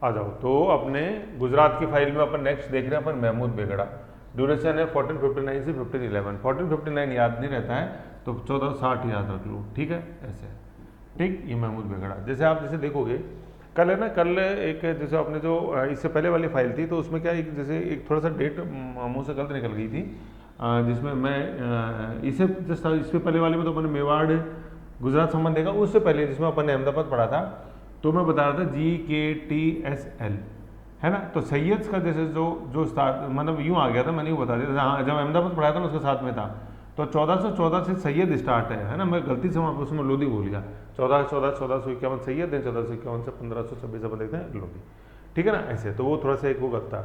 आ जाओ, तो अपने गुजरात की फाइल में अपन नेक्स्ट देख रहे हैं अपन महमूद बेगड़ा। ड्यूरेशन है 1459 से 1511। 1459 याद नहीं रहता है तो 1460 याद रख लो, ठीक है, ऐसे है, ठीक। ये महमूद बेगड़ा जैसे आप जैसे देखोगे कल है ना, कल एक जैसे आपने जो इससे पहले वाली फाइल थी तो उसमें क्या एक जैसे एक थोड़ा सा डेट मुंह से गलत निकल गई थी, जिसमें मैं इसे जस्ट इससे पहले वाले में तो अपने मेवाड़ गुजरात संबंध देखा, उससे पहले जिसमें अपन ने अहमदाबाद पढ़ा था तो मैं बता रहा था GKTSL है ना। तो सैयद का जैसे जो जो स्टार्ट मतलब यूँ आ गया था, मैंने यूँ बता दिया था, हाँ जब अहमदाबाद पढ़ाया था ना उसके साथ में था, तो 1414 से सैयद स्टार्ट है ना। मैं गलती से वहाँ पर उसमें लोधी भूल गया। 1451 सैयद है, 1451 से 1526 अपन देखते हैं लोधी, ठीक है ना, ऐसे। तो वो थोड़ा सा एक वो करता।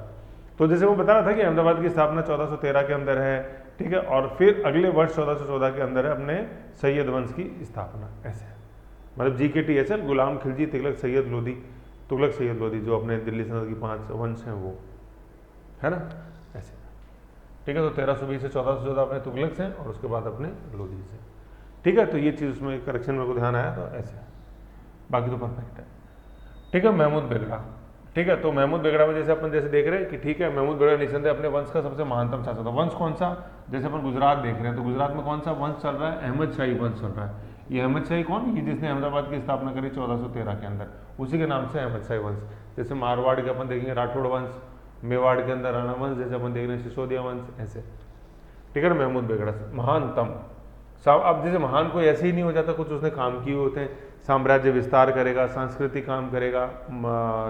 तो जैसे वो बता रहा था कि अहमदाबाद की स्थापना 1413 के अंदर है, ठीक है, और फिर अगले वर्ष 1414 के अंदर है अपने सैयद वंश की स्थापना, ऐसे है। मतलब GKTSL गुलाम खिलजी तुगलक सैयद लोधी, तुगलक सैयद लोधी जो अपने दिल्ली सल्तनत की 5 वंश हैं वो, है ना, ऐसे, ठीक है। तो 1320 से 1414 अपने तुगलक से और उसके बाद अपने लोधी से, ठीक है। तो ये चीज़ उसमें करेक्शन मेरे को ध्यान आया, तो ऐसे है, बाकी तो परफेक्ट है, ठीक है। महमूद बेगड़ा, ठीक है। तो महमूद बेगड़ा में जैसे अपन जैसे देख रहे हैं कि ठीक है, महमूद बेगड़ा निसंदेह अपने वंश का सबसे महानतम शासक था। वंश कौन सा, जैसे अपन गुजरात देख रहे हैं तो गुजरात में कौन सा वंश चल रहा है, अहमद शाही वंश चल रहा है। ये अहमद शाही कौन, ये जिसने अहमदाबाद की स्थापना करी 1413 के अंदर, उसी के नाम से अहमद शाही वंश। जैसे मारवाड़ के अपन देखेंगे राठौड़ वंश, मेवाड़ के अंदर राणा वंश, जैसे अपन देख रहे हैं सिसोदिया वंश, ऐसे, ठीक है ना। महमूद बेगड़ा महानतम, अब जैसे महान कोई ऐसे ही नहीं हो जाता, कुछ उसने काम किए होते हैं। साम्राज्य विस्तार करेगा, सांस्कृतिक काम करेगा,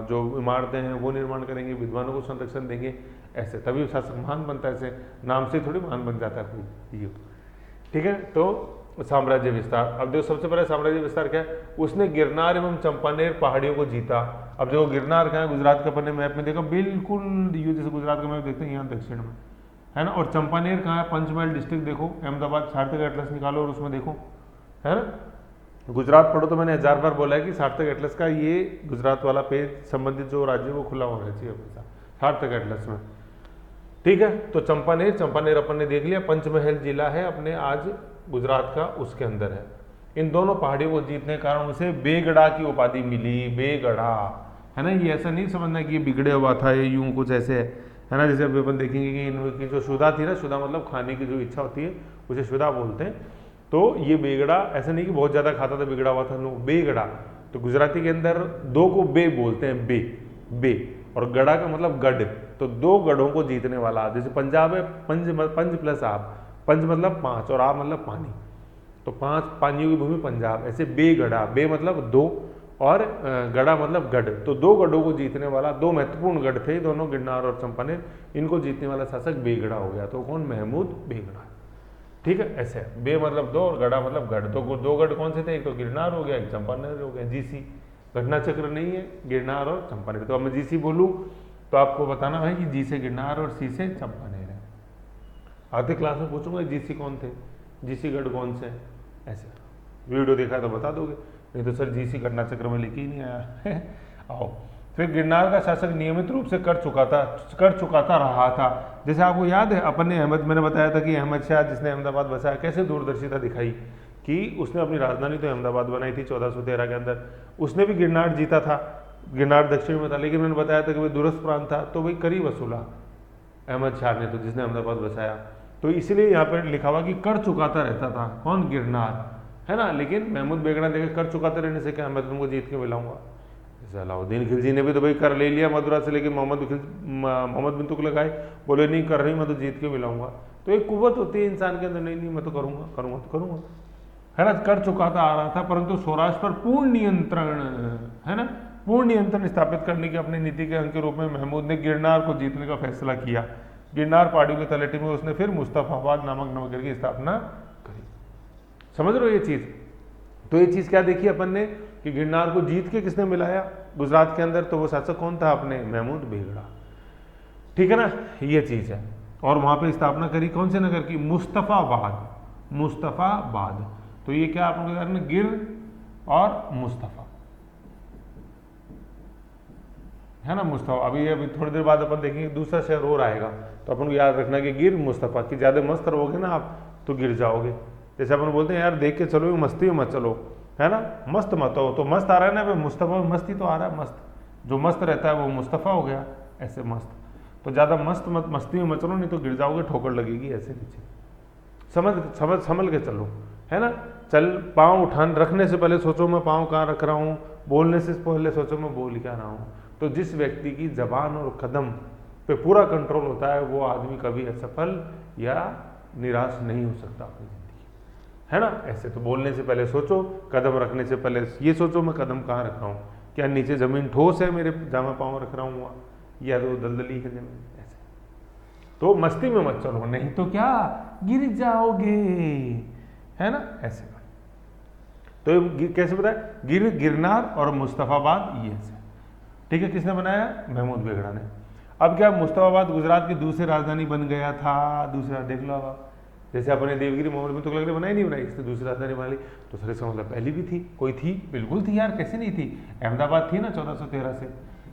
जो इमारतें हैं वो निर्माण करेंगे, विद्वानों को संरक्षण देंगे, ऐसे तभी शासक महान बनता है। ऐसे नाम से थोड़ी महान बन जाता है कोई, ये, ठीक है। तो साम्राज्य विस्तार, अब देखो सबसे पहले साम्राज्य विस्तार क्या है, उसने गिरनार एवं चंपानेर पहाड़ियों को जीता। अब देखो गिरनार कहाँ है, गुजरात का अपने मैप में देखो बिल्कुल ये जैसे गुजरात का मैप देखते हैं यहाँ दक्षिण में है ना। और चंपानेर कहाँ है, पंचमहल डिस्ट्रिक्ट देखो, अहमदाबाद सार्थक एटलस निकालो और उसमें देखो, है ना। गुजरात पढ़ो तो मैंने 1000 बार बोला है कि सार्थक एटलस का ये गुजरात वाला पेज संबंधित जो राज्य वो खुला होना चाहिए हमेशा सार्थक एटलस में, ठीक है। तो चंपानेर अपन ने देख लिया, पंचमहल जिला है अपने आज गुजरात का, उसके अंदर है। इन दोनों पहाड़ियों को जीतने के कारण उसे बेगड़ा की उपाधि मिली, बेगड़ा, है ना। ये ऐसा नहीं समझना कि ये बिगड़े हुआ था, ये यूं कुछ ऐसे है ना। जैसे अभी अपन देखेंगे कि इनकी जो शुदा थी ना, शुदा मतलब खाने की जो इच्छा होती है उसे शुदा बोलते हैं। तो ये बेगड़ा ऐसा नहीं कि बहुत ज़्यादा खाता था बिगड़ा हुआ था, नो, बेगड़ा। तो गुजराती के अंदर दो को बे बोलते हैं, बे बे, और गड़ा का मतलब गढ़। तो दो गढ़ों को जीतने वाला, जैसे पंजाब है पंज प्लस आप, पंज मतलब 5 और आप मतलब पानी, तो 5 पानियों की भूमि पंजाब, ऐसे बेगड़ा, बे मतलब 2 और गढ़ा मतलब गढ़। तो 2 गढ़ों को जीतने वाला, 2 महत्वपूर्ण गढ़ थे दोनों, गिरनार और चंपानेर, इनको जीतने वाला शासक बेगड़ा हो गया। तो कौन, महमूद बेगड़ा, ठीक है, ऐसे बे मतलब 2 और गढ़ा मतलब गढ़। तो 2 गढ़ कौन से थे, एक तो गिरनार हो गया, एक चंपानेर हो गया। GC घटना चक्र नहीं है, गिरनार और चंपानेर। तो अब मैं GC बोलूँ तो आपको बताना है कि G से गिरनार और C से चंपानेर है। आधे क्लास में पूछूंगा GC कौन थे, GC गढ़ कौन से, ऐसे वीडियो देखा तो बता दोगे, नहीं तो सर GC घटना चक्र में लिख ही नहीं आया आओ। फिर गिरनार का शासक नियमित रूप से कर चुकाता रहा था। जैसे आपको याद है अपन ने मैंने बताया था कि अहमद शाह जिसने अहमदाबाद बसाया, कैसे दूरदर्शिता दिखाई कि उसने अपनी राजधानी तो अहमदाबाद बनाई थी 1413 के अंदर। उसने भी गिरनार जीता था, गिरनार दक्षिण में था, लेकिन मैंने बताया था कि वह दूरस्थ प्रांत था, तो वही करी वसूला अहमद शाह ने, तो जिसने अहमदाबाद बसाया। तो इसलिए यहाँ पर लिखा हुआ कि कर चुकाता रहता था, कौन, गिरनार, है ना। लेकिन महमूद बेगड़ा देखे कर चुकाते रहने से क्या, मैं तुमको जीत के मिलाऊंगा। जैसे अलाउद्दीन खिलजी ने भी तो भाई कर ले लिया मदुरा से, लेकिन मोहम्मद बिन तुगलक आए, बोले नहीं कर रही, मैं तो जीत के मिलाऊंगा। तो एक कुव्वत होती है इंसान के अंदर, नहीं नहीं मैं तो करूंगा, है ना। कर चुकाता आ रहा था, परंतु स्वराष्ट्र पर पूर्ण नियंत्रण, है ना, पूर्ण नियंत्रण स्थापित करने की अपनी नीति के अंग के रूप में महमूद ने गिरनार को जीतने का फैसला किया। गिरनार पहाड़ियों के तलेटी में उसने फिर मुस्तफाबाद नामक नगर की स्थापना करी। समझ रहे हो ये चीज। तो ये चीज क्या देखी अपन ने कि गिरनार को जीत के किसने मिलाया गुजरात के अंदर, तो वो शासक कौन था, अपने महमूद बेगड़ा, ठीक है ना, ये चीज है। और वहां पे स्थापना करी कौन से नगर की, मुस्तफाबाद। तो ये क्या अपन को गिर और मुस्तफा, है ना, मुस्तफा। अभी थोड़ी देर बाद अपन देखेंगे दूसरा शहर और आएगा, तो अपन को याद रखना कि गिर मुस्तफा। कि ज्यादा मस्त रहोगे ना आप तो गिर जाओगे। जैसे अपन बोलते हैं यार देख के चलो, मस्ती में मत चलो, है ना, मस्त मत हो। तो मस्त आ रहा है ना, मुस्तफा में मस्ती तो आ रहा है, मस्त, जो मस्त रहता है वो मुस्तफ़ा हो गया, ऐसे मस्त। तो ज़्यादा मस्ती में मत चलो, नहीं तो गिर जाओगे, ठोकर लगेगी ऐसे नीचे। संभल के चलो, है ना। चल पाँव उठान रखने से पहले सोचो मैं पाँव कहाँ रख रहा हूँ, बोलने से पहले सोचो मैं बोल क्या रहा हूँ। तो जिस व्यक्ति की जबान और कदम पे पूरा कंट्रोल होता है वो आदमी कभी असफल या निराश नहीं हो सकता अपनी ज़िंदगी, है ना। ऐसे तो बोलने से पहले सोचो, कदम रखने से पहले ये सोचो मैं कदम कहाँ रख रहा हूँ, क्या नीचे ज़मीन ठोस है मेरे जहाँ मैं पाँव रख रहा हूँ वहाँ, या तो दलदली है ज़मीन, ऐसे। तो मस्ती में मत चलो, नहीं तो क्या गिर जाओगे, है ना, ऐसे। तो कैसे बताया, गिरनार और मुस्तफ़ाबाद ये ऐसे, ठीक है। किसने बनाया, महमूद बेगड़ा ने। अब क्या मुस्तफ़ाबाद गुजरात की दूसरी राजधानी बन गया था, दूसरा देख लो अब। जैसे अपने देवगिरी मोहम्मद में तो लग रहा बनाई नहीं बनाई, इसने दूसरी राजधानी बना ली, तो सर इसका मतलब पहली भी थी, कोई थी, बिल्कुल थी यार, कैसे नहीं थी। अहमदाबाद थी ना 1413 से,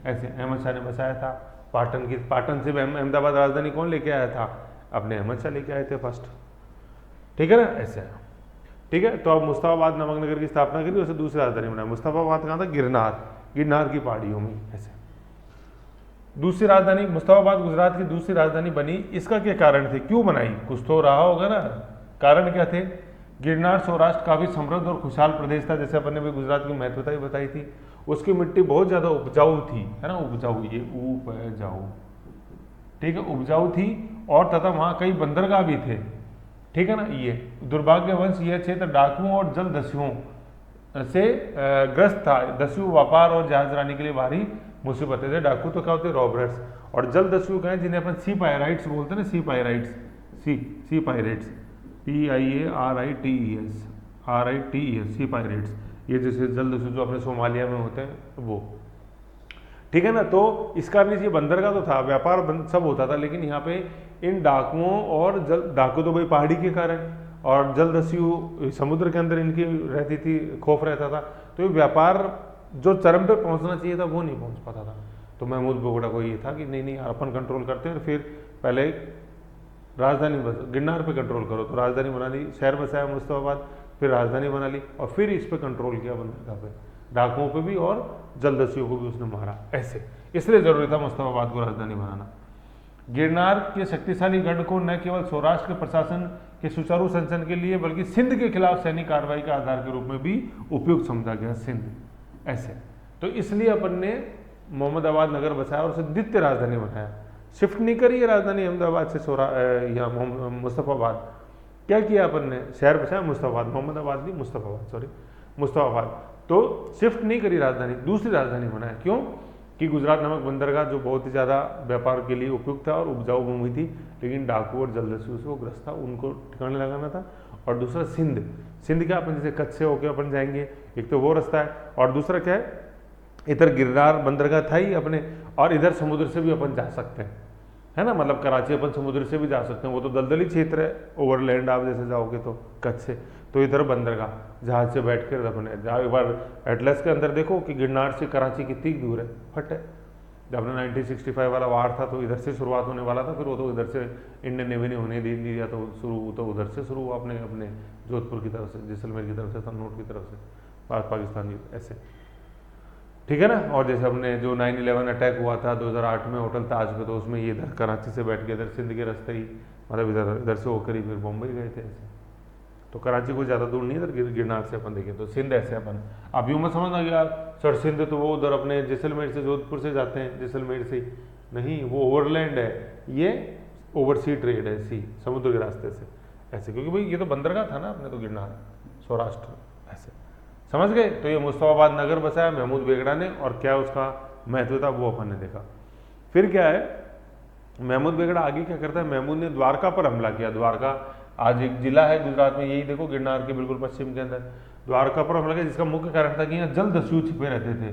ऐसे अहमद शाह ने बसाया था। पाटन से अहमदाबाद राजधानी कौन लेके आया था, अपने अहमद शाह लेके आए थे फर्स्ट, ठीक है ना, ऐसे, ठीक है। तो अब मुस्तफ़ाबाद नामक नगर की स्थापना करी, उसे दूसरी राजधानी बनाया। मुस्तफ़ाबाद कहाँ था, गिरनार की पहाड़ियों में, ऐसे। दूसरी राजधानी मुस्तफ़ाबाद गुजरात की दूसरी राजधानी बनी, इसका क्या कारण थे, क्यों बनाई, कुछ तो रहा होगा ना, कारण क्या थे। गिरनार सौराष्ट्र काफ़ी समृद्ध और खुशहाल प्रदेश था, जैसे अपन ने भी गुजरात की महत्वता ही बताई थी। उसकी मिट्टी बहुत ज़्यादा उपजाऊ थी, है ना, उपजाऊ, ये उपजाऊ, ठीक है, उपजाऊ थी, और तथा वहाँ कई बंदरगाह भी थे, ठीक है ना। ये दुर्भाग्यवश यह क्षेत्र डाकुओं और जलदस्युओं से ग्रस्त था। दस्यु व्यापार और जहाजरानी के लिए भारी मुसीबतें थे। डाकू तो क्या होते, रॉबर्स, और जलदस्यु क्या है, जिन्हें अपन सी पायराइट्स बोलते हैं ना, सी पायराइट्स, सी पायरेट्स, PIARITES, सी पायरेट्स, ये जैसे जलदस्यु जो अपने सोमालिया में होते हैं वो, ठीक है ना। तो इस कारण ये बंदरगाह तो था, व्यापार सब होता था, लेकिन यहाँ पे इन डाकुओं और डाकू तो भाई पहाड़ी के कारण, और जलदस्यु समुद्र के अंदर इनकी रहती थी, खौफ रहता था, तो ये व्यापार जो चरम पे पहुंचना चाहिए था वो नहीं पहुंच पाता था। तो महमूद बेगड़ा को ये था कि नहीं यार अपन कंट्रोल करते हैं, और फिर पहले राजधानी गिरनार पे कंट्रोल करो, तो राजधानी बना ली, शहर बसाया मुस्तफ़ाबाद, फिर राजधानी बना ली, और फिर इस पे कंट्रोल किया बंदरगाह पे, डाकुओं पे भी और जलदस्युओं को भी उसने मारा, ऐसे। इसलिए जरूरी था मुस्तफ़ाबाद को राजधानी बनाना। गिरनार के शक्तिशाली गढ़ को न केवल सौराष्ट्र के प्रशासन के सुचारू संचालन के लिए, बल्कि सिंध के खिलाफ सैनिक कार्रवाई का आधार के रूप में भी उपयुक्त समझा गया, सिंध, ऐसे। तो इसलिए अपन ने मोहम्मदाबाद नगर बसाया और उसे द्वितीय राजधानी बनाया, शिफ्ट नहीं करी है राजधानी अहमदाबाद से या मुस्तफ़ाबाद। क्या किया अपन ने, शहर बसाया मुस्तफ़ाबाद, मोहम्मदाबाद नहीं मुस्तफ़ाबाद, सॉरी मुस्तफ़ाबाद। तो शिफ्ट नहीं करी राजधानी, दूसरी राजधानी बनाया, क्यों कि गुजरात नामक बंदरगाह जो बहुत ही ज़्यादा व्यापार के लिए उपयुक्त था और उपजाऊ भूमि थी, लेकिन डाकू और जलदस्यु से वो ग्रस्त था, उनको ठिकाने लगाना था। और दूसरा सिंध क्या, अपन जैसे कच्छ से होकर अपन जाएंगे, एक तो वो रास्ता है, और दूसरा क्या है, इधर गिरनार बंदरगाह था ही अपने, और इधर समुद्र से भी अपन जा सकते हैं, है ना, मतलब कराची अपन समुद्र से भी जा सकते हैं, वो तो दलदली क्षेत्र है, ओवरलैंड आप जैसे जाओगे तो कच्छ से, तो इधर बंदरगाह, जहाज से बैठ कर अपने एक बार एटलस के अंदर देखो कि गिरनार से कराची कितनी दूर है, फट है। जब अपने 1965 वाला वार था तो इधर से शुरुआत होने वाला था, फिर वो तो इधर से इंडियन नेवी ने होने दे दिया, तो शुरू तो उधर से शुरू हुआ, अपने जोधपुर की तरफ से, जैसलमेर की तरफ से, तन्नूट की तरफ से, पाकिस्तान की, ऐसे, ठीक है ना। और जैसे हमने जो 9/11 अटैक हुआ था 2008 में होटल ताज पे, तो उसमें ये इधर कराची से बैठ के इधर सिंध के रास्ते ही, मतलब इधर से होकर ही फिर मुंबई गए थे, ऐसे। तो कराची को ज़्यादा दूर नहीं, इधर गिरनार से अपन देखें तो सिंध ऐसे अपन, अब यूँ मत समझना कि यार सर सिंध तो वो उधर अपने जैसलमेर से, जोधपुर से जाते हैं, जैसलमेर से नहीं, वो ओवरलैंड है, ये ओवरसी ट्रेड है, सी समुद्र के रास्ते से, ऐसे, क्योंकि भाई ये तो बंदरगाह था ना अपने, तो गिरनार सौराष्ट्र, ऐसे, समझ गए। तो ये मुस्तफ़ाबाद नगर बसाया महमूद बेगड़ा ने, और क्या उसका महत्व था वो अपन ने देखा। फिर क्या है, महमूद बेगड़ा आगे क्या करता है, महमूद ने द्वारका पर हमला किया। द्वारका आज एक जिला है गुजरात में, यही देखो गिरनार के बिल्कुल पश्चिम के अंदर, द्वारका पर हमला किया, जिसका मुख्य कारण था कि यहाँ जलदस्यु छिपे रहते थे,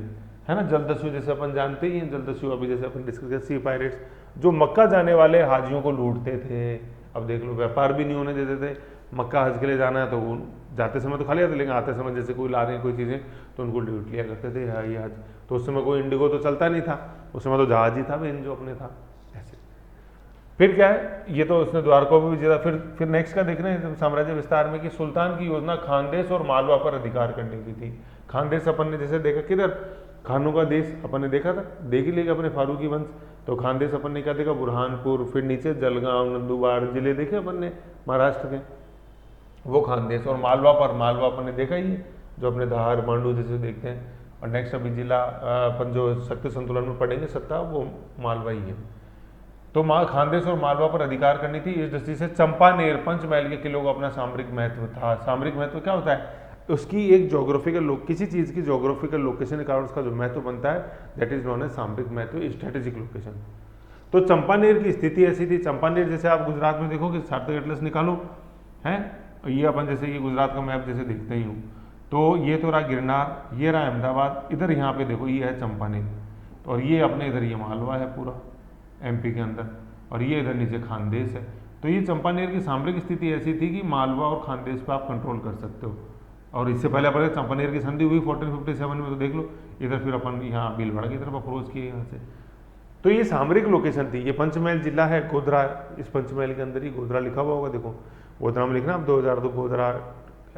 है ना। जलदस्यु जैसे अपन जानते ही हैं, जलदस्यु अभी जैसे अपन डिस्कस किया, सी पायरेट्स, जो मक्का जाने वाले हाजियों को लूटते थे। अब देख लो, व्यापार भी नहीं होने देते थे, मक्का हज के लिए जाना है तो वो जाते समय तो खाली आते, लेकिन आते समय जैसे कोई ला रहे हैं कोई चीज़ें तो उनको लूट लिया करते थे, ये हज। तो उस समय कोई इंडिगो तो चलता नहीं था, उस समय तो जहाज ही था मेन जो अपने था, ऐसे। फिर क्या है, ये तो उसने द्वारका को भी जीता। फिर नेक्स्ट का देख रहे हैं साम्राज्य विस्तार में कि सुल्तान की योजना खानदेश और मालवा पर अधिकार करने की थी। खानदेश अपन ने जैसे देखा किधर, खानों का देश अपन ने देखा था, देख ही लेगा अपने फारूकी वंश। तो खानदेश अपन ने क्या देखा, बुरहानपुर, फिर नीचे जलगांव, नंदुरबार जिले देखे अपन ने महाराष्ट्र के, वो खानदेश। और मालवा अपन ने देखा ही है, जो अपने धार मांडू जैसे देखते हैं। और नेक्स्ट अभी जिला अपन जो शक्ति संतुलन में पढ़ेंगे सत्ता, वो मालवा ही है। तो खानदेश और मालवा पर अधिकार करनी थी। इस दृष्टि से चंपानेर पंचमहल के किलों का अपना सामरिक महत्व था। सामरिक महत्व क्या होता है, उसकी एक जोग्राफिकल किसी चीज़ की जोग्राफिकल लोकेशन के कारण उसका जो महत्व बनता है, दैट इज नॉन एज सामरिक महत्व, स्ट्रेटेजिक लोकेशन। तो चंपानेर की स्थिति ऐसी थी। चंपानेर जैसे आप गुजरात में देखो कि सार्थक एटलस निकालो है, ये अपन जैसे ये गुजरात का मैप जैसे देखते ही हूँ, तो ये तो रहा गिरनार, ये रहा अहमदाबाद, इधर यहाँ पे देखो ये है चंपानेर, और ये अपने इधर ये मालवा है पूरा एमपी के अंदर, और ये इधर नीचे खानदेश है। तो ये चंपानेर की सामरिक स्थिति ऐसी थी कि मालवा और खानदेश पर आप कंट्रोल कर सकते हो। और इससे पहले अपन चंपानेर की संधि हुई 1457 में, तो देख लो इधर फिर अपन यहाँ भीलवाड़ा की तरफ अप्रोच किए यहाँ से। तो ये सामरिक लोकेशन थी। ये पंचमहल जिला है, गोधरा, इस पंचमहल के अंदर ही गोधरा लिखा हुआ होगा, देखो गोधरा में लिखना। अब 2002 गोधरा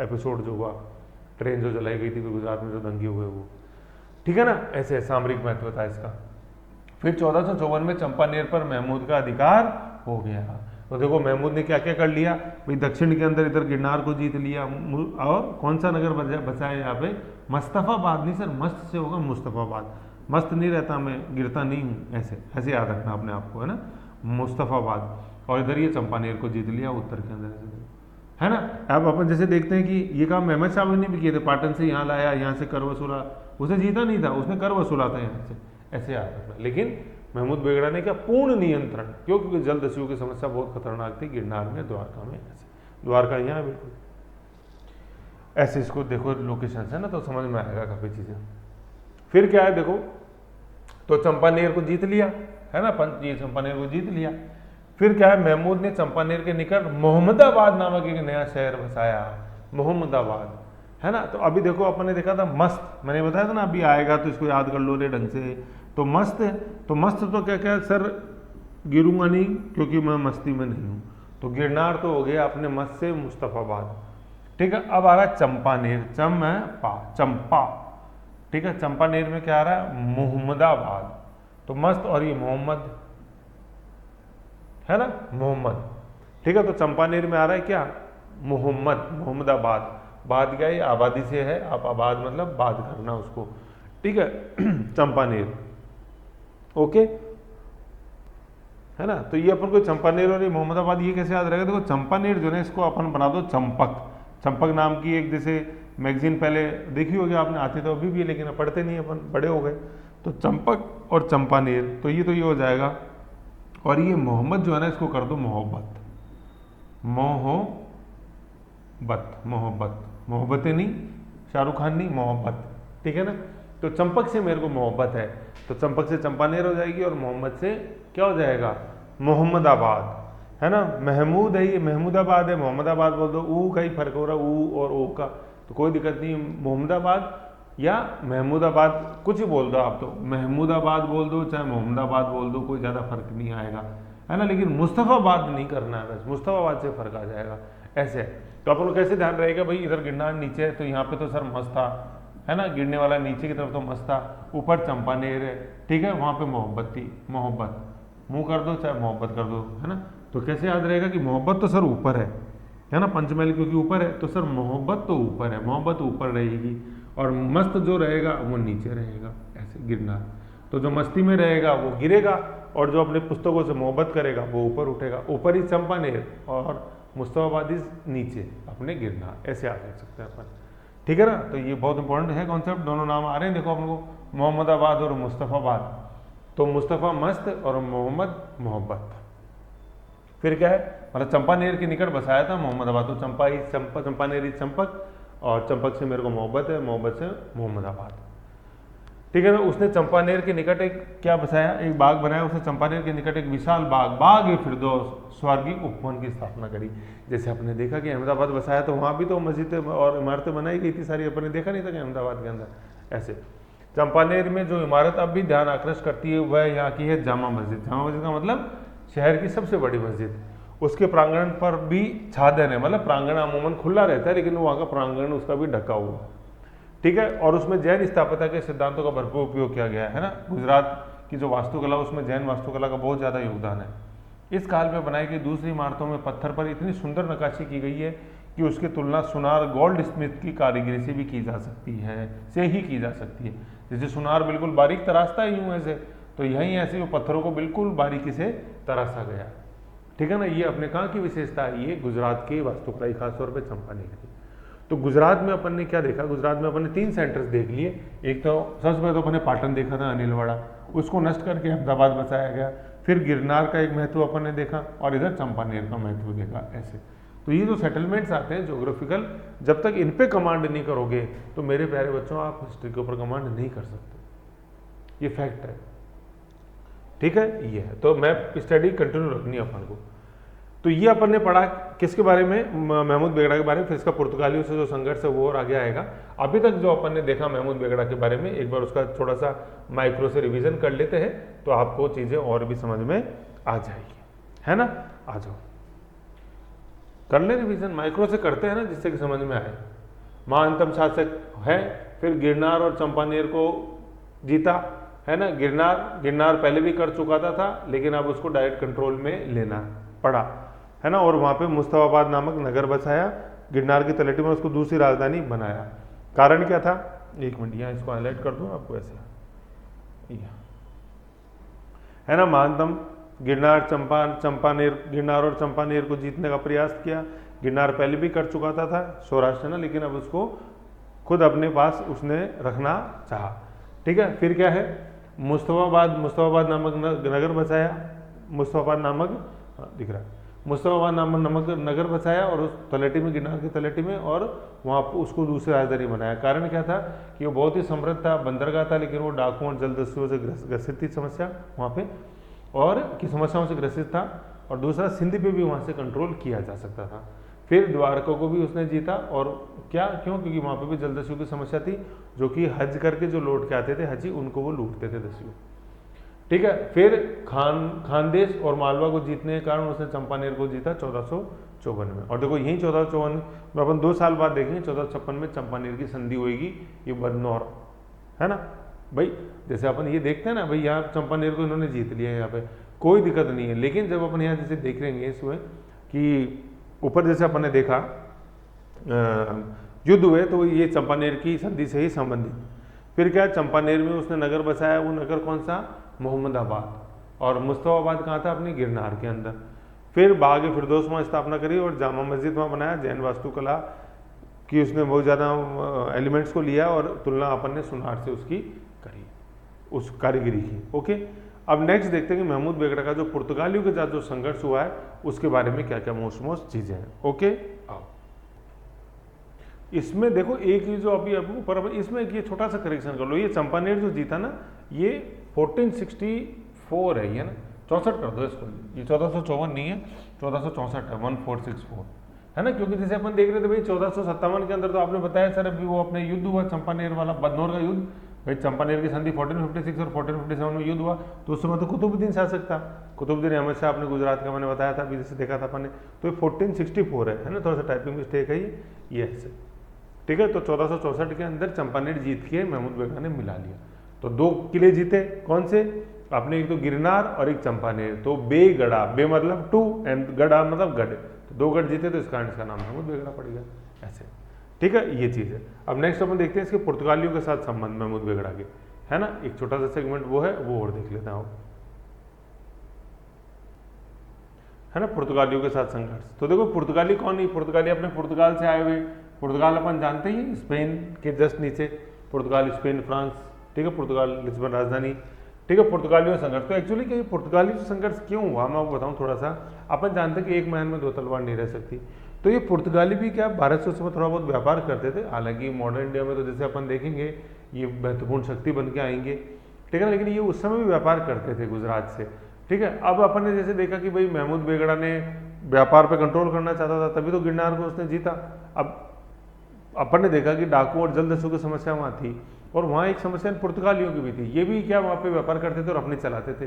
एपिसोड जो हुआ, ट्रेन जो जलाई गई थी गुजरात में, जो दंगे हुए वो, ठीक है ना, ऐसे सामरिक महत्व था इसका। फिर 1454 में चंपानेर पर महमूद का अधिकार हो गया। तो देखो महमूद ने क्या क्या कर लिया भाई, दक्षिण के अंदर इधर गिरनार को जीत लिया, और कौन सा नगर बचा है यहाँ पे, मुस्तफाबाद नहीं सर, मस्त से होगा मुस्तफाबाद, मस्त नहीं रहता, मैं गिरता नहीं हूँ, ऐसे ऐसे याद रखना अपने आप को, है ना, मुस्तफाबाद। और इधर ये चंपानेर को जीत लिया उत्तर के अंदर, है ना। अब अपन जैसे देखते हैं कि ये काम अहमद शाह ने भी किए थे, पाटन से यहाँ लाया, यहाँ से कर वसूला, उसे जीता नहीं था, उसने कर वसूला था यहाँ से, ऐसे याद रखना। लेकिन महमूद बेगड़ा ने क्या, पूर्ण नियंत्रण, क्योंकि जलदस्युओं की समस्या बहुत खतरनाक थी गिरनार में, द्वारका में, ऐसे द्वारका यहाँ बिल्कुल ऐसे, इसको देखो लोकेशन है ना, तो समझ में आएगा काफ़ी चीज़ें। फिर क्या है देखो, तो चंपानेर को जीत लिया, है ना, ये चंपानेर को जीत लिया। फिर क्या है, महमूद ने चंपानेर के निकट मोहम्मदाबाद नामक एक नया शहर बसाया, मोहम्मदाबाद, है ना। तो अभी देखो अपन ने देखा था मस्त, मैंने बताया था ना, अभी आएगा तो इसको याद कर लो रे ढंग से। तो मस्त है, तो मस्त तो क्या क्या सर, गिरूंगा नहीं क्योंकि मैं मस्ती में नहीं हूँ। तो गिरनार तो हो गया अपने मस्त से मुस्तफाबाद, ठीक है। अब आ रहा है चंपानेर, चंपा, ठीक है। चंपानेर में क्या आ रहा है, मोहम्मदाबाद। तो मस्त और ये मोहम्मद, है ना, मोहम्मद, ठीक है। तो चंपानेर में आ रहा है क्या, मोहम्मदाबाद। बाद क्या, ये आबादी से है, आप आबाद मतलब बात करना उसको, ठीक है। चंपानेर, ओके, है ना। तो ये अपन को चंपानेर और ये मोहम्मदाबाद ये कैसे याद रहेगा, देखो चंपानेर जो है इसको अपन बना दो चंपक नाम की एक, जैसे मैगजीन पहले देखी होगी आपने, आती तो अभी भी है लेकिन पढ़ते नहीं, अपन बड़े हो गए। तो चंपक और चंपानेर, तो ये हो जाएगा। और ये मोहम्मद जो है ना, इसको कर दो मोहब्बत, मोहब्बतें नहीं, शाहरुख खान नहीं, मोहब्बत, ठीक है ना। तो चंपक से मेरे को मोहब्बत है, तो चंपक से चंपानेर हो जाएगी, और मोहम्मद से क्या हो जाएगा, मोहम्मदाबाद, है ना। महमूद है, ये महमूदाबाद है, मोहम्मदाबाद बोल दो, ऊ का ही फर्क हो रहा है, ऊ और ओ का, तो कोई दिक्कत नहीं, मोहम्मदाबाद या महमूदाबाद कुछ ही बोल दो आप, तो महमूदाबाद बोल दो चाहे मोहम्मदाबाद बोल दो, कोई ज़्यादा फर्क नहीं आएगा, है ना। लेकिन मुस्तफाबाद नहीं करना है, बस मुस्तफाबाद से फर्क आ जाएगा, ऐसे। तो अपन को कैसे ध्यान रहेगा भाई, इधर गिरनार नीचे है, तो यहाँ पे तो सर मस्त था, है ना, गिरने वाला नीचे की तरफ तो मस्त था, ऊपर चंपानेर है, ठीक है, वहाँ पे मोहब्बत थी, मोहब्बत मुँह कर दो चाहे मोहब्बत कर दो, है ना। तो कैसे याद रहेगा कि मोहब्बत तो सर ऊपर है ना, पंचमहल क्योंकि ऊपर है, तो सर मोहब्बत तो ऊपर है, मोहब्बत ऊपर रहेगी, और मस्त जो रहेगा वो नीचे रहेगा, ऐसे गिरनार। तो जो मस्ती में रहेगा वो गिरेगा, और जो अपने पुस्तकों से मोहब्बत करेगा वो ऊपर उठेगा, ऊपर ही चंपानेर और मुस्तफाबाद नीचे अपने गिरनार, ऐसे याद रख सकते हैं अपन, ठीक है ना। तो ये बहुत इंपॉर्टेंट है कॉन्सेप्ट, दोनों नाम आ रहे हैं देखो अपन को, मोहम्मदाबाद और मुस्तफाबाद। तो मुस्तफ़ा मस्त और मोहम्मद मोहब्बत। फिर क्या है, मतलब चंपानेर के निकट बसाया था मोहम्मदाबाद, तो चंपानेर ही चंपक, और चंपक से मेरे को मोहब्बत है, मोहब्बत से मोहम्मदाबाद, ठीक है ना। उसने चंपानेर के निकट एक क्या बसाया, एक बाग बनाया, उसने चंपानेर के निकट एक विशाल बाग फिरदौस स्वर्गीय उपवन की स्थापना करी। जैसे आपने देखा कि अहमदाबाद बसाया तो वहाँ भी तो मस्जिदें और इमारतें बनाई गई थी सारी, अपने देखा नहीं था कि अहमदाबाद के अंदर ऐसे। चंपानेर में जो इमारत अब भी ध्यान आकृष्ट करती है वह यहाँ की है जामा मस्जिद। जामा मस्जिद का मतलब शहर की सबसे बड़ी मस्जिद। उसके प्रांगण पर भी छादन है, मतलब प्रांगण अमूमन खुला रहता है लेकिन वहाँ का प्रांगण उसका भी ढका हुआ है, ठीक है। और उसमें जैन स्थापत्य के सिद्धांतों का भरपूर उपयोग किया गया है ना। गुजरात की जो वास्तुकला उसमें जैन वास्तुकला का बहुत ज़्यादा योगदान है। इस काल में बनाई गई दूसरी इमारतों में पत्थर पर इतनी सुंदर नक्काशी की गई है कि उसकी तुलना सुनार गोल्ड स्मिथ की कारीगरी से भी की जा सकती है, की जा सकती है। जैसे सुनार बिल्कुल बारीक तराशता है यूं ऐसे, तो यहीं ऐसे वो पत्थरों को बिल्कुल बारीकी से तराशा गया, ठीक है ना। ये अपने कहाँ की विशेषता है, ये गुजरात की वास्तुकला, खासतौर पर चंपानेर की। तो गुजरात में अपन ने क्या देखा, गुजरात में अपन ने 3 सेंटर्स देख लिए। एक तो सबसे पहले तो अपन ने पाटन देखा था, अनिलवाड़ा, उसको नष्ट करके अहमदाबाद बसाया गया। फिर गिरनार का एक महत्व अपन ने देखा और इधर चंपानेर का महत्व देखा ऐसे। तो ये जो सेटलमेंट्स आते हैं जोग्राफिकल, जब तक इन पे कमांड नहीं करोगे तो मेरे प्यारे बच्चों आप हिस्ट्री के ऊपर कमांड नहीं कर सकते, ये फैक्ट है, ठीक है। ये है, तो मैं स्टडी कंटिन्यू रखनी है अपन को। तो ये अपन ने पढ़ा किसके बारे में, महमूद बेगड़ा के बारे में। फिर इसका पुर्तगालियों से जो संघर्ष है वो और आगे आएगा। अभी तक जो अपन ने देखा महमूद बेगड़ा के बारे में, एक बार उसका थोड़ा सा माइक्रो से रिवीजन कर लेते हैं तो आपको चीजें और भी समझ में आ जाएगी, है ना। आ जाओ कर ले रिवीजन, माइक्रो से करते हैं ना, जिससे कि समझ में आए। महानतम शासक है, फिर गिरनार और चंपानेर को जीता, है ना। गिरनार पहले भी कर चुका था लेकिन अब उसको डायरेक्ट कंट्रोल में लेना पड़ा, है ना। और वहाँ पे मुस्तफाबाद नामक नगर बसाया, गिरनार की तलहटी में उसको दूसरी राजधानी बनाया। कारण क्या था, एक मिनट यहाँ इसको हाईलाइट कर दूँ आपको ऐसे, है ना। महानतम गिरनार और चंपानेर को जीतने का प्रयास किया। गिरनार पहले भी कर चुका था सौराष्ट्र ना, लेकिन अब उसको खुद अपने पास उसने रखना चाहा, ठीक है। फिर क्या है, मुस्तफाबाद नामक नगर बसाया, मुस्तफाबाद नामक नगर बसाया और उस तलहटी में, गिरनार की तलहटी में, और वहाँ उसको दूसरी राजधानी बनाया। कारण क्या था कि वो बहुत ही समृद्ध था, बंदरगाह था, लेकिन वो डाकुओं और जलदस्युओं से ग्रसित थी समस्या वहाँ पे, और की समस्याओं से ग्रसित था। और दूसरा सिंध पे भी वहाँ से कंट्रोल किया जा सकता था। फिर द्वारका को भी उसने जीता, और क्यों, क्योंकि वहाँ पे भी जलदस्युओं की समस्या थी, जो कि हज करके जो लौट के आते थे हजी, उनको वो लूटते थे दस्यु, ठीक है। फिर खानदेश और मालवा को जीतने के कारण उसने चंपानेर को जीता 1454 में। और देखो यही 1454 में अपन 2 साल बाद देखेंगे 1456 में चंपानेर की संधि होगी, ये बदनौर, है ना भाई। जैसे अपन ये देखते हैं ना भाई, यहाँ चंपानेर को इन्होंने जीत लिया, यहाँ पे कोई दिक्कत नहीं है। लेकिन जब अपन यहाँ जैसे देख लेंगे इसमें कि ऊपर जैसे अपन ने देखा युद्ध हुए, तो ये चंपानेर की संधि से ही संबंधित। फिर क्या, चंपानेर में उसने नगर बसाया, वो नगर कौन सा, मोहम्मदाबाद। और मुस्तफाबाद कहाँ था, अपनी गिरनार के अंदर। फिर बाग फिरदौस वहाँ स्थापना करी और जामा मस्जिद वहाँ बनाया। जैन वास्तुकला की उसने बहुत ज़्यादा एलिमेंट्स को लिया और तुलना अपन ने सुनार से उसकी करी, उस कारीगरी की, ओके। अब नेक्स्ट देखते हैं कि महमूद बेगड़ा का जो पुर्तगालियों के साथ जो संघर्ष हुआ है उसके बारे में क्या क्या मोस्ट चीज़ें हैं, ओके। आओ इसमें देखो एक ही जो अभी ऊपर, इसमें एक ये छोटा सा करेक्शन कर लो, ये चंपानेर जो जीता ना, ये 1464 है, ये ना 64 कर दो इसको, ये 1454 नहीं है, 1464 है, 1464, है ना। क्योंकि जैसे अपन देख रहे थे भाई 1457 के अंदर तो आपने बताया सर अभी वो अपने युद्ध हुआ चंपानेर वाला, बदनौर का युद्ध, भाई चंपानेर की संधि 1456 और 1457 में युद्ध हुआ। तो उस समय तो कुतुबुद्दीन शासक था, कुतुबुद्दीन अहमद शाह आपने गुजरात का मैंने बताया था अभी जैसे देखा था अपन ने। तो 1464 है ना, थोड़ा सा टाइपिंग मिस्टेक है ये ऐसे, ठीक है। तो 1464 के अंदर चंपानेर जीत के महमूद बेगड़ा ने मिला लिया। तो 2 किले जीते, कौन से आपने, एक तो गिरनार और एक चंपानेर। तो बेगड़ा, बे मतलब 2 एंड गढ़ा मतलब गढ़, तो 2 गढ़ जीते, तो इस कारण इसका नाम महमूद बेगड़ा पड़ गया ऐसे, ठीक है। ये चीज़ है। अब नेक्स्ट अपन देखते हैं इसके पुर्तगालियों के साथ संबंध महमूद बेगड़ा के, है ना। एक छोटा सा सेगमेंट वो है, वो और देख लेते हैं आप, है ना। पुर्तगालियों के साथ संघर्ष, तो देखो पुर्तगाली कौन है, पुर्तगाली अपने पुर्तगाल से आए हुए। पुर्तगाल अपन जानते ही स्पेन के जस्ट नीचे, पुर्तगाल, स्पेन, फ्रांस, ठीक है। पुर्तगाल लिस्बन राजधानी, ठीक है। पुर्तगालियों संघर्ष, तो एक्चुअली क्या पुर्तगाली संघर्ष क्यों हुआ मैं आपको बताऊं थोड़ा सा। अपन जानते हैं कि एक महल में 2 तलवार नहीं रह सकती। तो ये पुर्तगाली भी क्या भारत से उस समय थोड़ा बहुत व्यापार करते थे, हालांकि मॉडर्न इंडिया में तो जैसे अपन देखेंगे ये महत्वपूर्ण शक्ति बन के आएंगे, ठीक है। लेकिन ये उस समय भी व्यापार करते थे गुजरात से, ठीक है। अब अपन ने जैसे देखा कि भाई महमूद बेगड़ा ने व्यापार पर कंट्रोल करना चाहता था, तभी तो गिरनार को उसने जीता। अब अपन ने देखा कि डाकू और जलदस्यु की समस्या वहाँ थी, और वहाँ एक समस्या पुर्तगालियों की भी थी। ये भी क्या वहाँ पे व्यापार करते थे और अपने चलाते थे,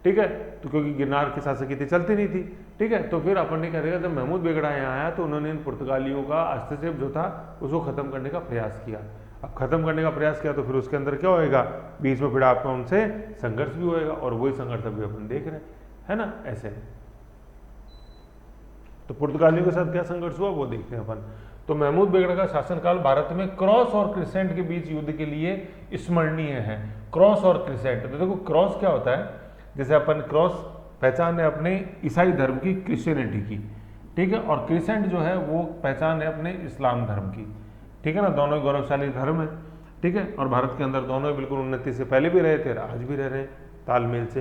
ठीक है। तो क्योंकि गिरनार की शासकी थी, चलती नहीं थी, ठीक है। तो फिर अपन ने क्या देखा, जब महमूद बेगड़ा यहाँ आया तो उन्होंने इन पुर्तगालियों का हस्तक्षेप जो था उसको खत्म करने का प्रयास किया। अब खत्म करने का प्रयास किया तो फिर उसके अंदर क्या होएगा, बीच में फिर आपका उनसे संघर्ष भी होएगा, और वही संघर्ष अभी अपन देख रहे हैं, है ना। ऐसे तो पुर्तगालियों के साथ क्या संघर्ष हुआ वो देखते हैं अपन। तो महमूद बेगड़ा का शासनकाल भारत में क्रॉस और क्रिसेंट के बीच युद्ध के लिए स्मरणीय है। क्रॉस और क्रिसेंट, तो देखो क्रॉस क्या होता है, जैसे अपन क्रॉस पहचान है अपने ईसाई धर्म की, क्रिश्चियनिटी की, ठीक है, और क्रिसेंट जो है वो पहचान है अपने इस्लाम धर्म की, ठीक है ना। दोनों गौरवशाली धर्म है, ठीक है, और भारत के अंदर दोनों बिल्कुल उन्नति से पहले भी रहे थे, आज भी रह रहे हैं तालमेल से।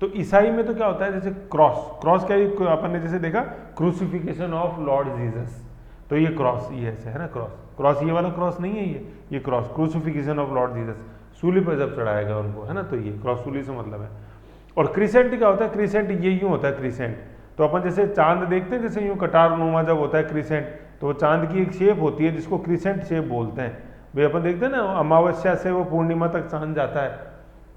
तो ईसाई में तो क्या होता है, जैसे क्रॉस, क्रॉस क्या है, अपन ने जैसे देखा क्रूसिफिकेशन ऑफ लॉर्ड जीसस, तो ये क्रॉस, ये ऐसे है ना, क्रॉस, क्रॉस ये वाला क्रॉस नहीं है, ये cross crucifixion of Lord Jesus, सूली पर जब चढ़ाया गया उनको, है ना, तो ये क्रॉस सूली से मतलब है। और क्रिसेंट क्या होता है, क्रिसेंट ये यूं होता है क्रिसेंट, तो अपन जैसे चांद देखते हैं, जैसे यूं कटार नुमा जब होता है क्रिसेंट, तो वो चांद की एक शेप होती है जिसको क्रिसेंट शेप बोलते हैं भाई। अपन देखते हैं ना अमावस्या से वो पूर्णिमा तक चांद जाता है,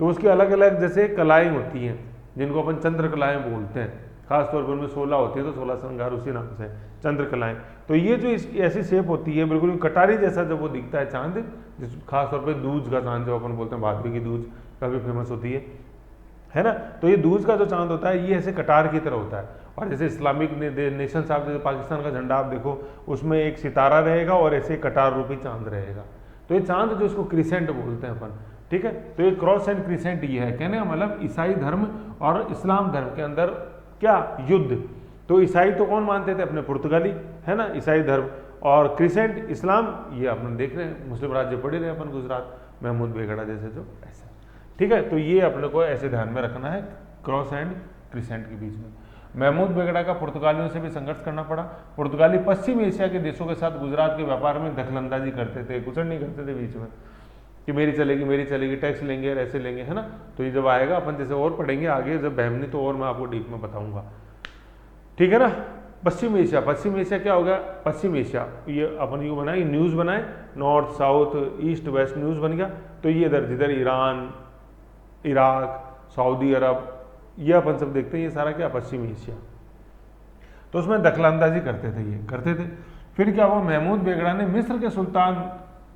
तो उसकी अलग अलग जैसे कलाएं होती हैं जिनको अपन चंद्रकलाएं बोलते हैं, खासतौर पर उनमें 16 होती है, तो 16 श्रृंगार उसी नाम से चंद्रकलाएं। तो ये जो ऐसी शेप होती है बिल्कुल कटारी जैसा जब वो दिखता है चांद, जिस खासतौर पर दूज का चांद जो अपन बोलते हैं, भादवी की दूज काफ़ी फेमस होती है ना। तो ये दूज का जो चांद होता है ये ऐसे कटार की तरह होता है, और जैसे इस्लामिक नेशंस आप जैसे पाकिस्तान का झंडा आप देखो, उसमें एक सितारा रहेगा और ऐसे कटार रूपी चांद रहेगा, तो ये चांद जो इसको क्रिसेंट बोलते हैं अपन, ठीक है। तो ये क्रॉस एंड क्रिसेंट ये है, कहने का मतलब ईसाई धर्म और इस्लाम धर्म के अंदर क्या युद्ध। तो ईसाई तो कौन मानते थे, अपने पुर्तगाली, है ना, ईसाई धर्म, और क्रिसेंट इस्लाम, ये अपन देख रहे हैं मुस्लिम राज्य पढ़े रहे अपन गुजरात, महमूद बेगड़ा जैसे जो ऐसा, ठीक है। तो ये अपने को ऐसे ध्यान में रखना है, क्रॉस एंड क्रिसेंट के बीच में। महमूद बेगड़ा का पुर्तगालियों से भी संघर्ष करना पड़ा। पुर्तगाली पश्चिम एशिया के देशों के साथ गुजरात के व्यापार में दखलंदाजी करते थे, कुछ नहीं करते थे बीच में कि मेरी चलेगी, टैक्स लेंगे, ऐसे लेंगे, है ना। तो ये जब आएगा अपन जैसे और पढ़ेंगे आगे जब बहमनी, तो और मैं आपको डीप में बताऊंगा, ठीक है ना। पश्चिम एशिया क्या होगा, पश्चिम एशिया, ये अपन यूँ बनाए, न्यूज़ बनाए, north south east west news बन गया, तो ये इधर जिधर ईरान, इराक, सऊदी अरब, ये अपन सब देखते हैं, ये सारा क्या पश्चिम एशिया। तो उसमें दखलंदाजी करते थे। फिर क्या हुआ, महमूद बेगड़ा ने मिस्र के सुल्तान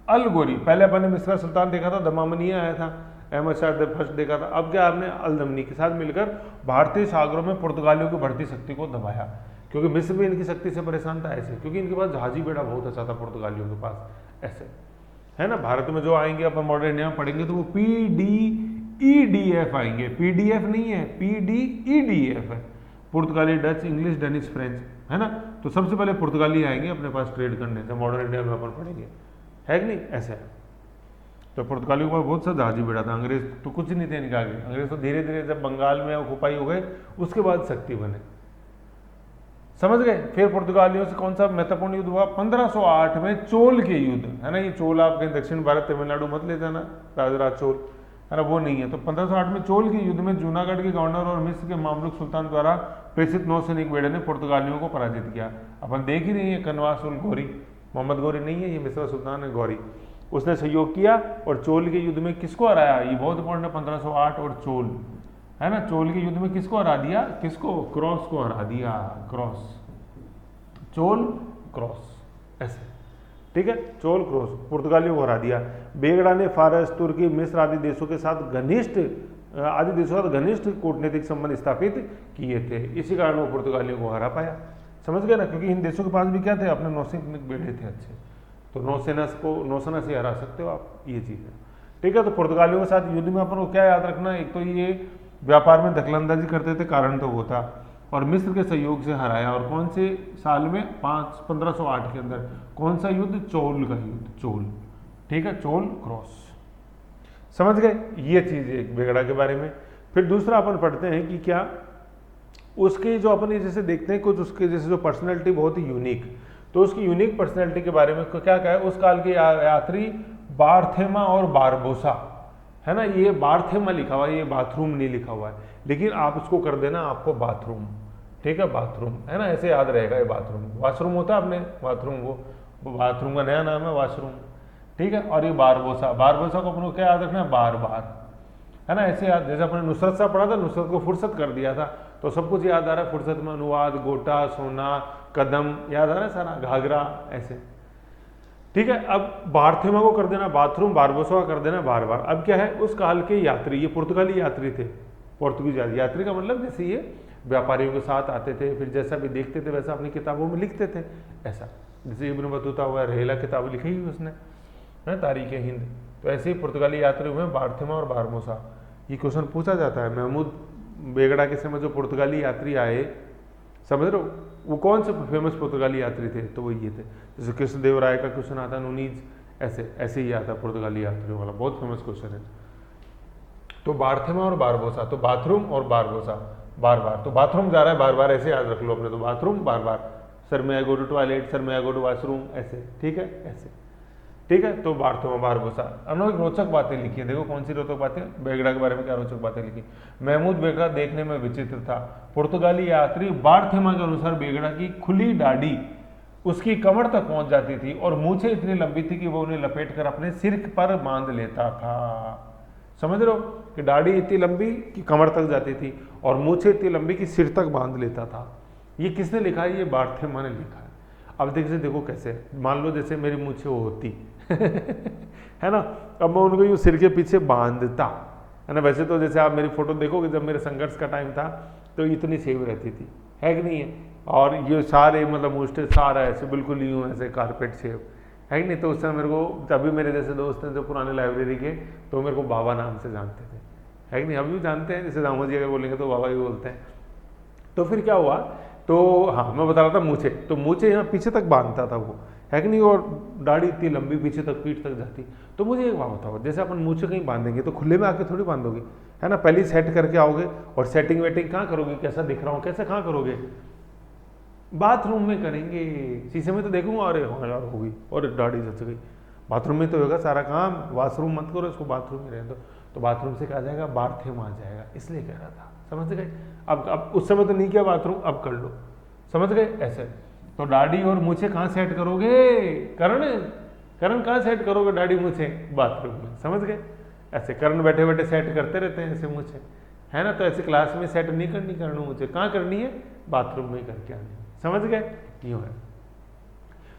अल गोरी, पहले अपन ने मिस्र का सुल्तान देखा था, दमामनिया आया था, अहमद शाह फर्स्ट देखा था, अब क्या आपने अल दमनी के साथ मिलकर भारतीय सागरों में पुर्तगालियों की बढ़ती शक्ति को दबाया, क्योंकि मिस्र भी इनकी शक्ति से परेशान था ऐसे, क्योंकि इनके पास जहाजी बेड़ा बहुत अच्छा था पुर्तगालियों के पास, ऐसे, है ना। भारत में जो आएंगे अपन मॉडर्न इंडिया में पढ़ेंगे तो वो PDEDF आएंगे, PDF नहीं है, PDEDF है, पुर्तगाली, डच, इंग्लिश, डेनिश, फ्रेंच, है ना। तो सबसे पहले पुर्तगाली आएंगे अपने पास ट्रेड करने से, मॉडर्न इंडिया में अपन पढ़ेंगे, है कि नहीं, ऐसे। तो पुर्तगालियों का बहुत सा जहाजी बेड़ा था, अंग्रेज तो कुछ नहीं थे इनके आगे, अंग्रेज तो धीरे धीरे जब बंगाल में ऑक्युपाई हो गए उसके बाद शक्ति बने, समझ गए। फिर पुर्तगालियों से कौन सा महत्वपूर्ण युद्ध हुआ, 1508 में चोल के युद्ध, है ना। ये चोल आप कहीं दक्षिण भारत तमिलनाडु मत ले जाना, राजराज चोल, है ना, वो नहीं है। तो 1508 में चोल के युद्ध में जूनागढ़ के गवर्नर और मिस्र के मामलुक सुल्तान द्वारा प्रेषित नौसैनिक बेड़े ने पुर्तगालियों को पराजित किया। अपन देख ही रही है, कनवास उल गौरी, मोहम्मद गौरी नहीं है, ये मिस्र सुल्तान है गौरी, उसने सहयोग किया और चोल के युद्ध में किसको हराया, ये बहुत इंपॉर्टेंट है, 1508 और चोल, है ना। चोल के युद्ध में किसको हरा दिया, किसको, क्रॉस को हरा दिया, क्रॉस, चोल क्रॉस, ऐसे, ठीक है, चोल क्रॉस, पुर्तगालियों को हरा दिया। बेगड़ा ने फारस, तुर्की, मिस्र आदि देशों के साथ घनिष्ठ कूटनीतिक संबंध स्थापित किए थे, इसी कारण वो पुर्तगालियों को हरा पाया, समझ गए ना। क्योंकि इन देशों के पास भी क्या थे, अपने नौसैनिक बेड़े थे अच्छे, तो नौसेना से हरा सकते हो आप, ये चीज़ है, ठीक है। तो पुर्तगालियों के साथ युद्ध में अपन को क्या याद रखना, एक तो ये व्यापार में दखलंदाजी करते थे, कारण तो वो था, और मिस्र के सहयोग से हराया। और कौन से साल में, 1508 के अंदर, कौन सा युद्ध, चोल का युद्ध, चोल, ठीक है, चोल क्रॉस, समझ गए, ये चीज़ एक बेगड़ा के बारे में। फिर दूसरा अपन पढ़ते हैं कि क्या उसके जो अपन जैसे देखते हैं कुछ उसके जैसे जो पर्सनैलिटी बहुत ही यूनिक, तो उसकी यूनिक पर्सनैलिटी के बारे में क्या है, उस काल के यात्री बार्थेमा और बारबोसा, है ना। ये बार्थेमा लिखा हुआ है, ये बाथरूम नहीं लिखा हुआ है, लेकिन आप इसको कर देना आपको बाथरूम, ठीक है, बाथरूम, है ना, ऐसे याद रहेगा। ये बाथरूम, वॉशरूम होता है अपने बाथरूम, वो बाथरूम का नया नाम है वॉशरूम, ठीक है। और ये बारबोसा को अपन को क्या याद रखना है, बार, है ना, ऐसे याद, जैसे अपने नुसरत सा पढ़ा था, नुसरत को फुर्सत कर दिया था, तो सब कुछ याद आ रहा है, फुर्सत में अनुवाद, गोटा, सोना, कदम, याद आ रहा है सारा, घाघरा, ऐसे। ठीक है। अब बार्थेमा को कर देना बाथरूम, बारबोसा कर देना बार बार। अब क्या है, उस काल के यात्री, ये पुर्तगाली यात्री थे, पुर्तगीज यात्री का मतलब जैसे ये व्यापारियों के साथ आते थे, फिर जैसा भी देखते थे वैसा अपनी किताबों में लिखते थे, ऐसा जैसे इब्न बतूता हुआ, रहेला किताब लिखी हुई उसने है, तारीख हिंद। तो ऐसे ही पुर्तगाली यात्री हुए बार्थेमा और बारबोसा। ये क्वेश्चन पूछा जाता है, महमूद बेगड़ा के समय जो पुर्तगाली यात्री आए, समझ रहे हो, वो कौन से फेमस पुर्तगाली यात्री थे, तो वो ये थे। जैसे कृष्णदेवराय का क्वेश्चन आता है, नूनीज, ऐसे ही आता है पुर्तगाली यात्रियों वाला, बहुत फेमस क्वेश्चन है। तो बार्थेमा और बारबोसा, तो बाथरूम और बारबोसा बार बार, तो बाथरूम जा रहा है बार बार, ऐसे याद रख लो अपने, तो बाथरूम बार बार, सर में आई गो टू टॉयलेट, सर में आई गो टू वॉशरूम, ऐसे, ठीक है, ऐसे, ठीक है। तो बार्थेमा बारबोसा। अनेक रोचक बातें लिखी है, देखो कौन सी रोचक बातें, बेगड़ा के बारे में क्या रोचक बातें लिखी। महमूद बेगड़ा देखने में विचित्र था। पुर्तगाली यात्री बार्थेमा के अनुसार बेगड़ा की खुली दाढ़ी उसकी कमर तक पहुंच जाती थी और मूछें इतनी लंबी थी कि वो उन्हें लपेट कर अपने सिर पर बांध लेता था। समझ रहे हो कि दाढ़ी इतनी लंबी कि कमर तक जाती थी और मूछें इतनी लंबी कि सिर तक बांध लेता था। ये किसने लिखा है, ये बार्थेमा ने लिखा है। अब देखो कैसे, मान लो जैसे मेरी मूछें होती है ना, अब मैं उनको यूँ सिर के पीछे बांधता, है ना। वैसे तो जैसे आप मेरी फोटो देखोगे, जब मेरे संघर्ष का टाइम था तो इतनी सेव रहती थी, है कि नहीं है, और ये सारे मतलब मुझे सारा ऐसे बिल्कुल यूँ ऐसे कारपेट सेव, है कि नहीं। तो उस समय मेरे को, तभी मेरे जैसे दोस्त हैं जो पुराने लाइब्रेरी के, तो मेरे को बाबा नाम से जानते थे, है कि नहीं, अभी भी जानते हैं, जैसे दामोद जी अगर बोलेंगे तो बाबा ही बोलते हैं। तो फिर क्या हुआ, तो हाँ मैं बता रहा था मूछे, तो मूछे यहाँ पीछे तक बांधता था वो, है कि नहीं, और दाढ़ी इतनी लंबी पीछे तक, पीठ तक जाती। तो मुझे एक बात बताओ, जैसे अपन मूछे कहीं बांधेंगे तो खुले में आके थोड़ी बांधोगे, है ना, पहले सेट करके आओगे, और सेटिंग वेटिंग कहाँ करोगे, कैसा दिख रहा हूँ कैसे कहाँ करोगे, बाथरूम में करेंगे। शीशे में तो देखूंगा, अरे हाँ यार होगी, और दाढ़ी जच गई, बाथरूम में तो होगा सारा काम, वॉशरूम मत करो, इसको बाथरूम में रहने दो। तो बाथरूम से क्या आ जाएगा, बार्थेमा आ जाएगा, इसलिए कह रहा था, समझ गए। अब उस समय तो नहीं किया बाथरूम, अब कर लो, समझ गए ऐसे। तो दाढ़ी और मूछे कहाँ सेट करोगे, करण कहाँ सेट करोगे दाढ़ी मूछे, बाथरूम में, समझ गए ऐसे। करण बैठे बैठे सेट करते रहते हैं ऐसे मूछे, है ना। तो ऐसे क्लास में सेट नहीं करनी करण मूछे, कहाँ करनी है, बाथरूम में करके आनी, समझ गए, यूँ है।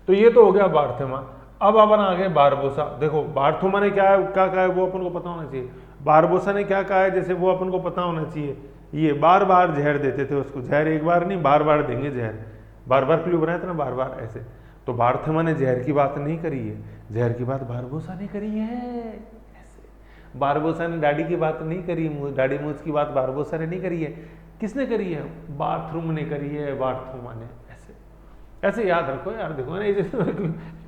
तो ये तो हो गया बार्थेमा। अब अपन आ गए बारबोसा। देखो बार्थेमा ने क्या कहा है वो अपन को पता होना चाहिए, बारबोसा ने क्या कहा है जैसे वो अपन को पता होना चाहिए। ये बार बार जहर देते थे उसको, जहर एक बार नहीं बार बार देंगे जहर, बार बार क्यों बनाया था ना, बार बार ऐसे। तो बार्थेमा ने जहर की बात नहीं करी है, जहर की बात बारबोसा ने करी है, ऐसे। बारबोसा ने दाढ़ी की बात नहीं करी है, दाढ़ी मूछ की बात बारबोसा ने नहीं करी है, किसने करी है, बाथरूम ने करी है, बार्थेमा ने, ऐसे। ऐसे याद रखो यार, देखो ना ये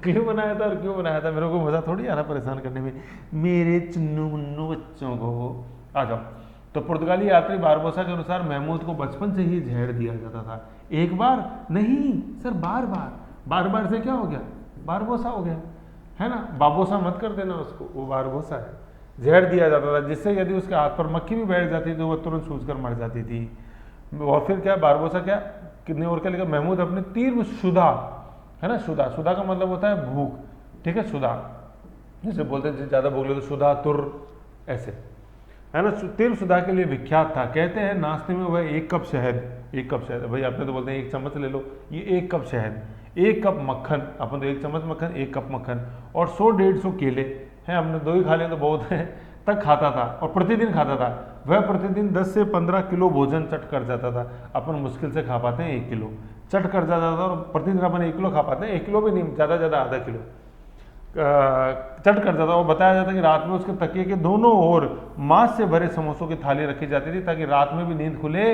क्यों बनाया था और क्यों बनाया था, मेरे को मजा थोड़ी आ रहा परेशान करने में मेरे चुन्नू मुन्नू बच्चों को। आ जाओ। तो पुर्तगाली यात्री बारबोसा के अनुसार महमूद को बचपन से ही जहर दिया जाता था, एक बार नहीं सर, बार बार, बार बार से क्या हो गया, बारबोसा हो गया, है ना। बाबोसा मत कर देना उसको, वो बारबोसा है। जहर दिया जाता था जिससे यदि उसके हाथ पर मक्खी भी बैठ जाती तो वह तुरंत सूझकर मर जाती थी। और फिर क्या, बारबोसा क्या, कितने और क्या लिखा, महमूद अपने तीव्र शुदा, है ना, शुदा, शुदा का मतलब होता है भूख, ठीक है, शुदा, जैसे बोलते हैं ज्यादा भूख ले तो शुदा तुर, ऐसे, है ना। तीव्र शुदा के लिए विख्यात था। कहते हैं नाश्ते में वह 1 कप शहद, 1 कप शहद, भाई आपने तो बोलते हैं 1 चम्मच ले लो, ये 1 कप शहद, 1 कप मक्खन, अपन तो 1 चम्मच मक्खन, 1 कप मक्खन, और 100-150 केले, हैं हमने 2 ही खा लिए तो बहुत है, तक खाता था, और प्रतिदिन खाता था। वह प्रतिदिन 10 से 15 किलो भोजन चट कर जाता था। अपन मुश्किल से खा पाते हैं 1 किलो, चट कर जाता था, और प्रतिदिन अपन 1 किलो खा पाते हैं, 1 किलो भी नहीं, ज़्यादा आधा किलो चट कर जाता। और बताया जाता कि रात में उसके तकिए के दोनों ओर मांस से भरे समोसों की थाली रखी जाती थी, ताकि रात में भी नींद खुले,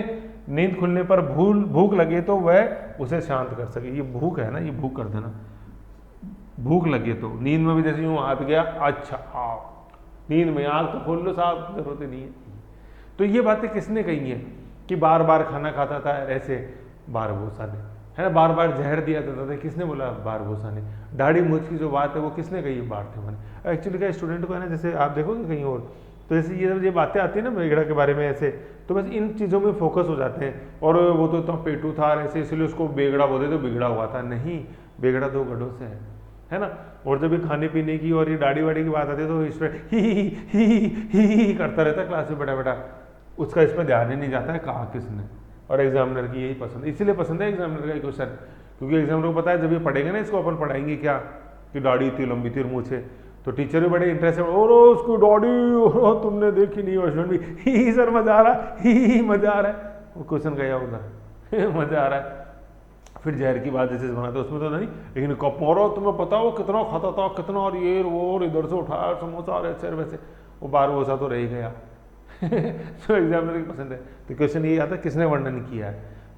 नींद खुलने पर भूख लगे तो वह उसे शांत कर सके। ये भूख है ना, ये भूख कर देना, भूख लगे तो नींद में भी जैसे यूँ हाथ गया, अच्छा आओ, नींद में आग तो खोल लो साहब, जरूरत नहीं है। तो ये बातें किसने कही है कि बार बार खाना खाता था ऐसे, बारबोसा ने, है ना। बार बार जहर दिया जाता था, किसने बोला, बारबोसा ने। दाढ़ी मूछ की जो बात है वो किसने कही है, बार्थेमा ने। एक्चुअली क्या स्टूडेंट को है ना, जैसे आप देखोगे कहीं और, तो जैसे ये बातें आती है ना बेगड़ा के बारे में ऐसे, तो बस इन चीज़ों में फोकस हो जाते हैं। और वो तो पेटू था ऐसे, इसलिए उसको बेगड़ा बोलते तो बिगड़ा हुआ था, नहीं, बेगड़ा 2 गढ़ों से है ना। और जब ये खाने पीने की और ये दाढ़ी वाड़ी की बात आती है तो इस पर ही करता रहता है क्लास में बैठा बैठा, उसका इसमें ध्यान ही नहीं जाता है कहा किसने। और एग्जामिनर की यही पसंद, इसीलिए पसंद है एग्जामिनर का क्वेश्चन, क्योंकि एग्जामिनर को पता है जब ये पढ़ेंगे ना इसको अपन पढ़ाएंगे क्या, कि दाढ़ी इतनी लंबी थी और मूछे, तो टीचर भी बड़े इंटरेस्टेड, और उसकी दाढ़ी, और तुमने देखी नहीं, और स्टूडेंट भी ही सर मजा आ रहा है, ही मजा आ रहा है, वो क्वेश्चन गया उधर मजा आ रहा है। फिर जहर की बात जैसे बनाते उसमें तो नहीं, लेकिन कप मारो तुम्हें पता वो कितना खाता था, कितना, और ये और इधर से उठाया समोसा और ऐसे वैसे, वो बार वो सा तो रह ही गया तो एग्जामिनर की पसंद है। तो क्वेश्चन ये आता किसने वर्णन किया है,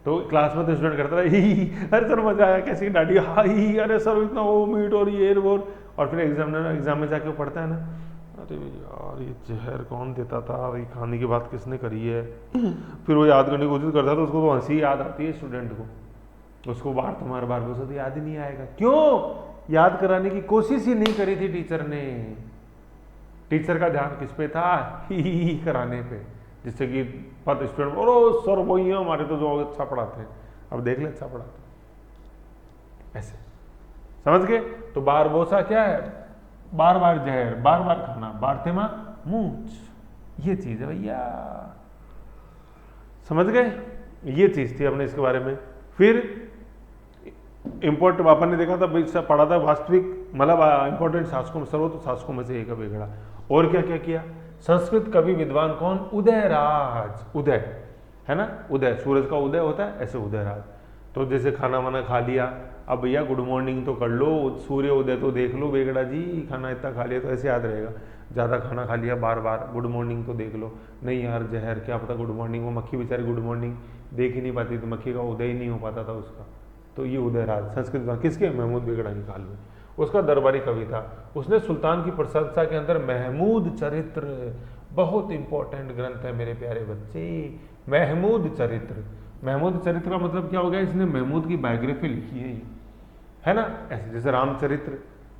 तो क्लास में तो स्टूडेंट करता था ही, अरे सर मजा आया, कैसी दाढ़ी, हाई, अरे सर इतना वो मीट और ये वो, और फिर एग्जामिनर एग्जाम में जाके पढ़ता है ना, अरे यार ये जहर कौन देता था, ये खाने की बात किसने करी है, फिर वो याद करने की कोशिश करता है तो उसको तो हंसी याद आती है स्टूडेंट को, उसको बार तुम्हारे बार बोलो तो याद ही नहीं आएगा। क्यों? याद कराने की कोशिश ही नहीं करी थी टीचर ने। टीचर का ध्यान किस पे था, ही कराने पे, जिससे कि पता स्टूडेंट, और सर वही है हमारे तो जो अच्छा पढ़ाते हैं, अब देख ले अच्छा पढ़ाते, ऐसे समझ गए। तो बार बोसा क्या है, बार बार जहर, बार बार खाना, बारथेमा मूंछ, ये चीज है भैया, समझ गए, ये चीज थी अपने इसके बारे में। फिर इंपॉर्टेंट अपन ने देखा था, पढ़ा था वास्तविक मतलब इंपॉर्टेंट शासकों में, सर्वोत्तम शासकों में से एक बेगड़ा। और क्या क्या किया, संस्कृत कवि विद्वान कौन, उदयराज, उदय है ना, उदय, सूरज का उदय होता है ऐसे उदयराज। तो जैसे खाना वाना खा लिया, अब भैया गुड मॉर्निंग तो कर लो, सूर्य उदय तो देख लो बेगड़ा जी, खाना इतना खा लिया तो ऐसे याद रहेगा। ज़्यादा खाना खा लिया बार बार, गुड मॉर्निंग तो देख लो, नहीं यार जहर क्या पता गुड मॉर्निंग, वो मक्खी बेचारी गुड मॉर्निंग देख ही नहीं पाती, तो मक्खी का उदय ही नहीं हो पाता था उसका। तो ये उदयराज संस्कृत किसके, महमूद बेगड़ा की काल में, उसका दरबारी कवि था। उसने सुल्तान की प्रशंसा के अंदर महमूद चरित्र, बहुत इंपॉर्टेंट ग्रंथ है मेरे प्यारे बच्चे, महमूद चरित्र। महमूद चरित्र का मतलब क्या हो गया, इसने महमूद की बायोग्राफी लिखी है ना, ऐसे जैसे रामचरित्र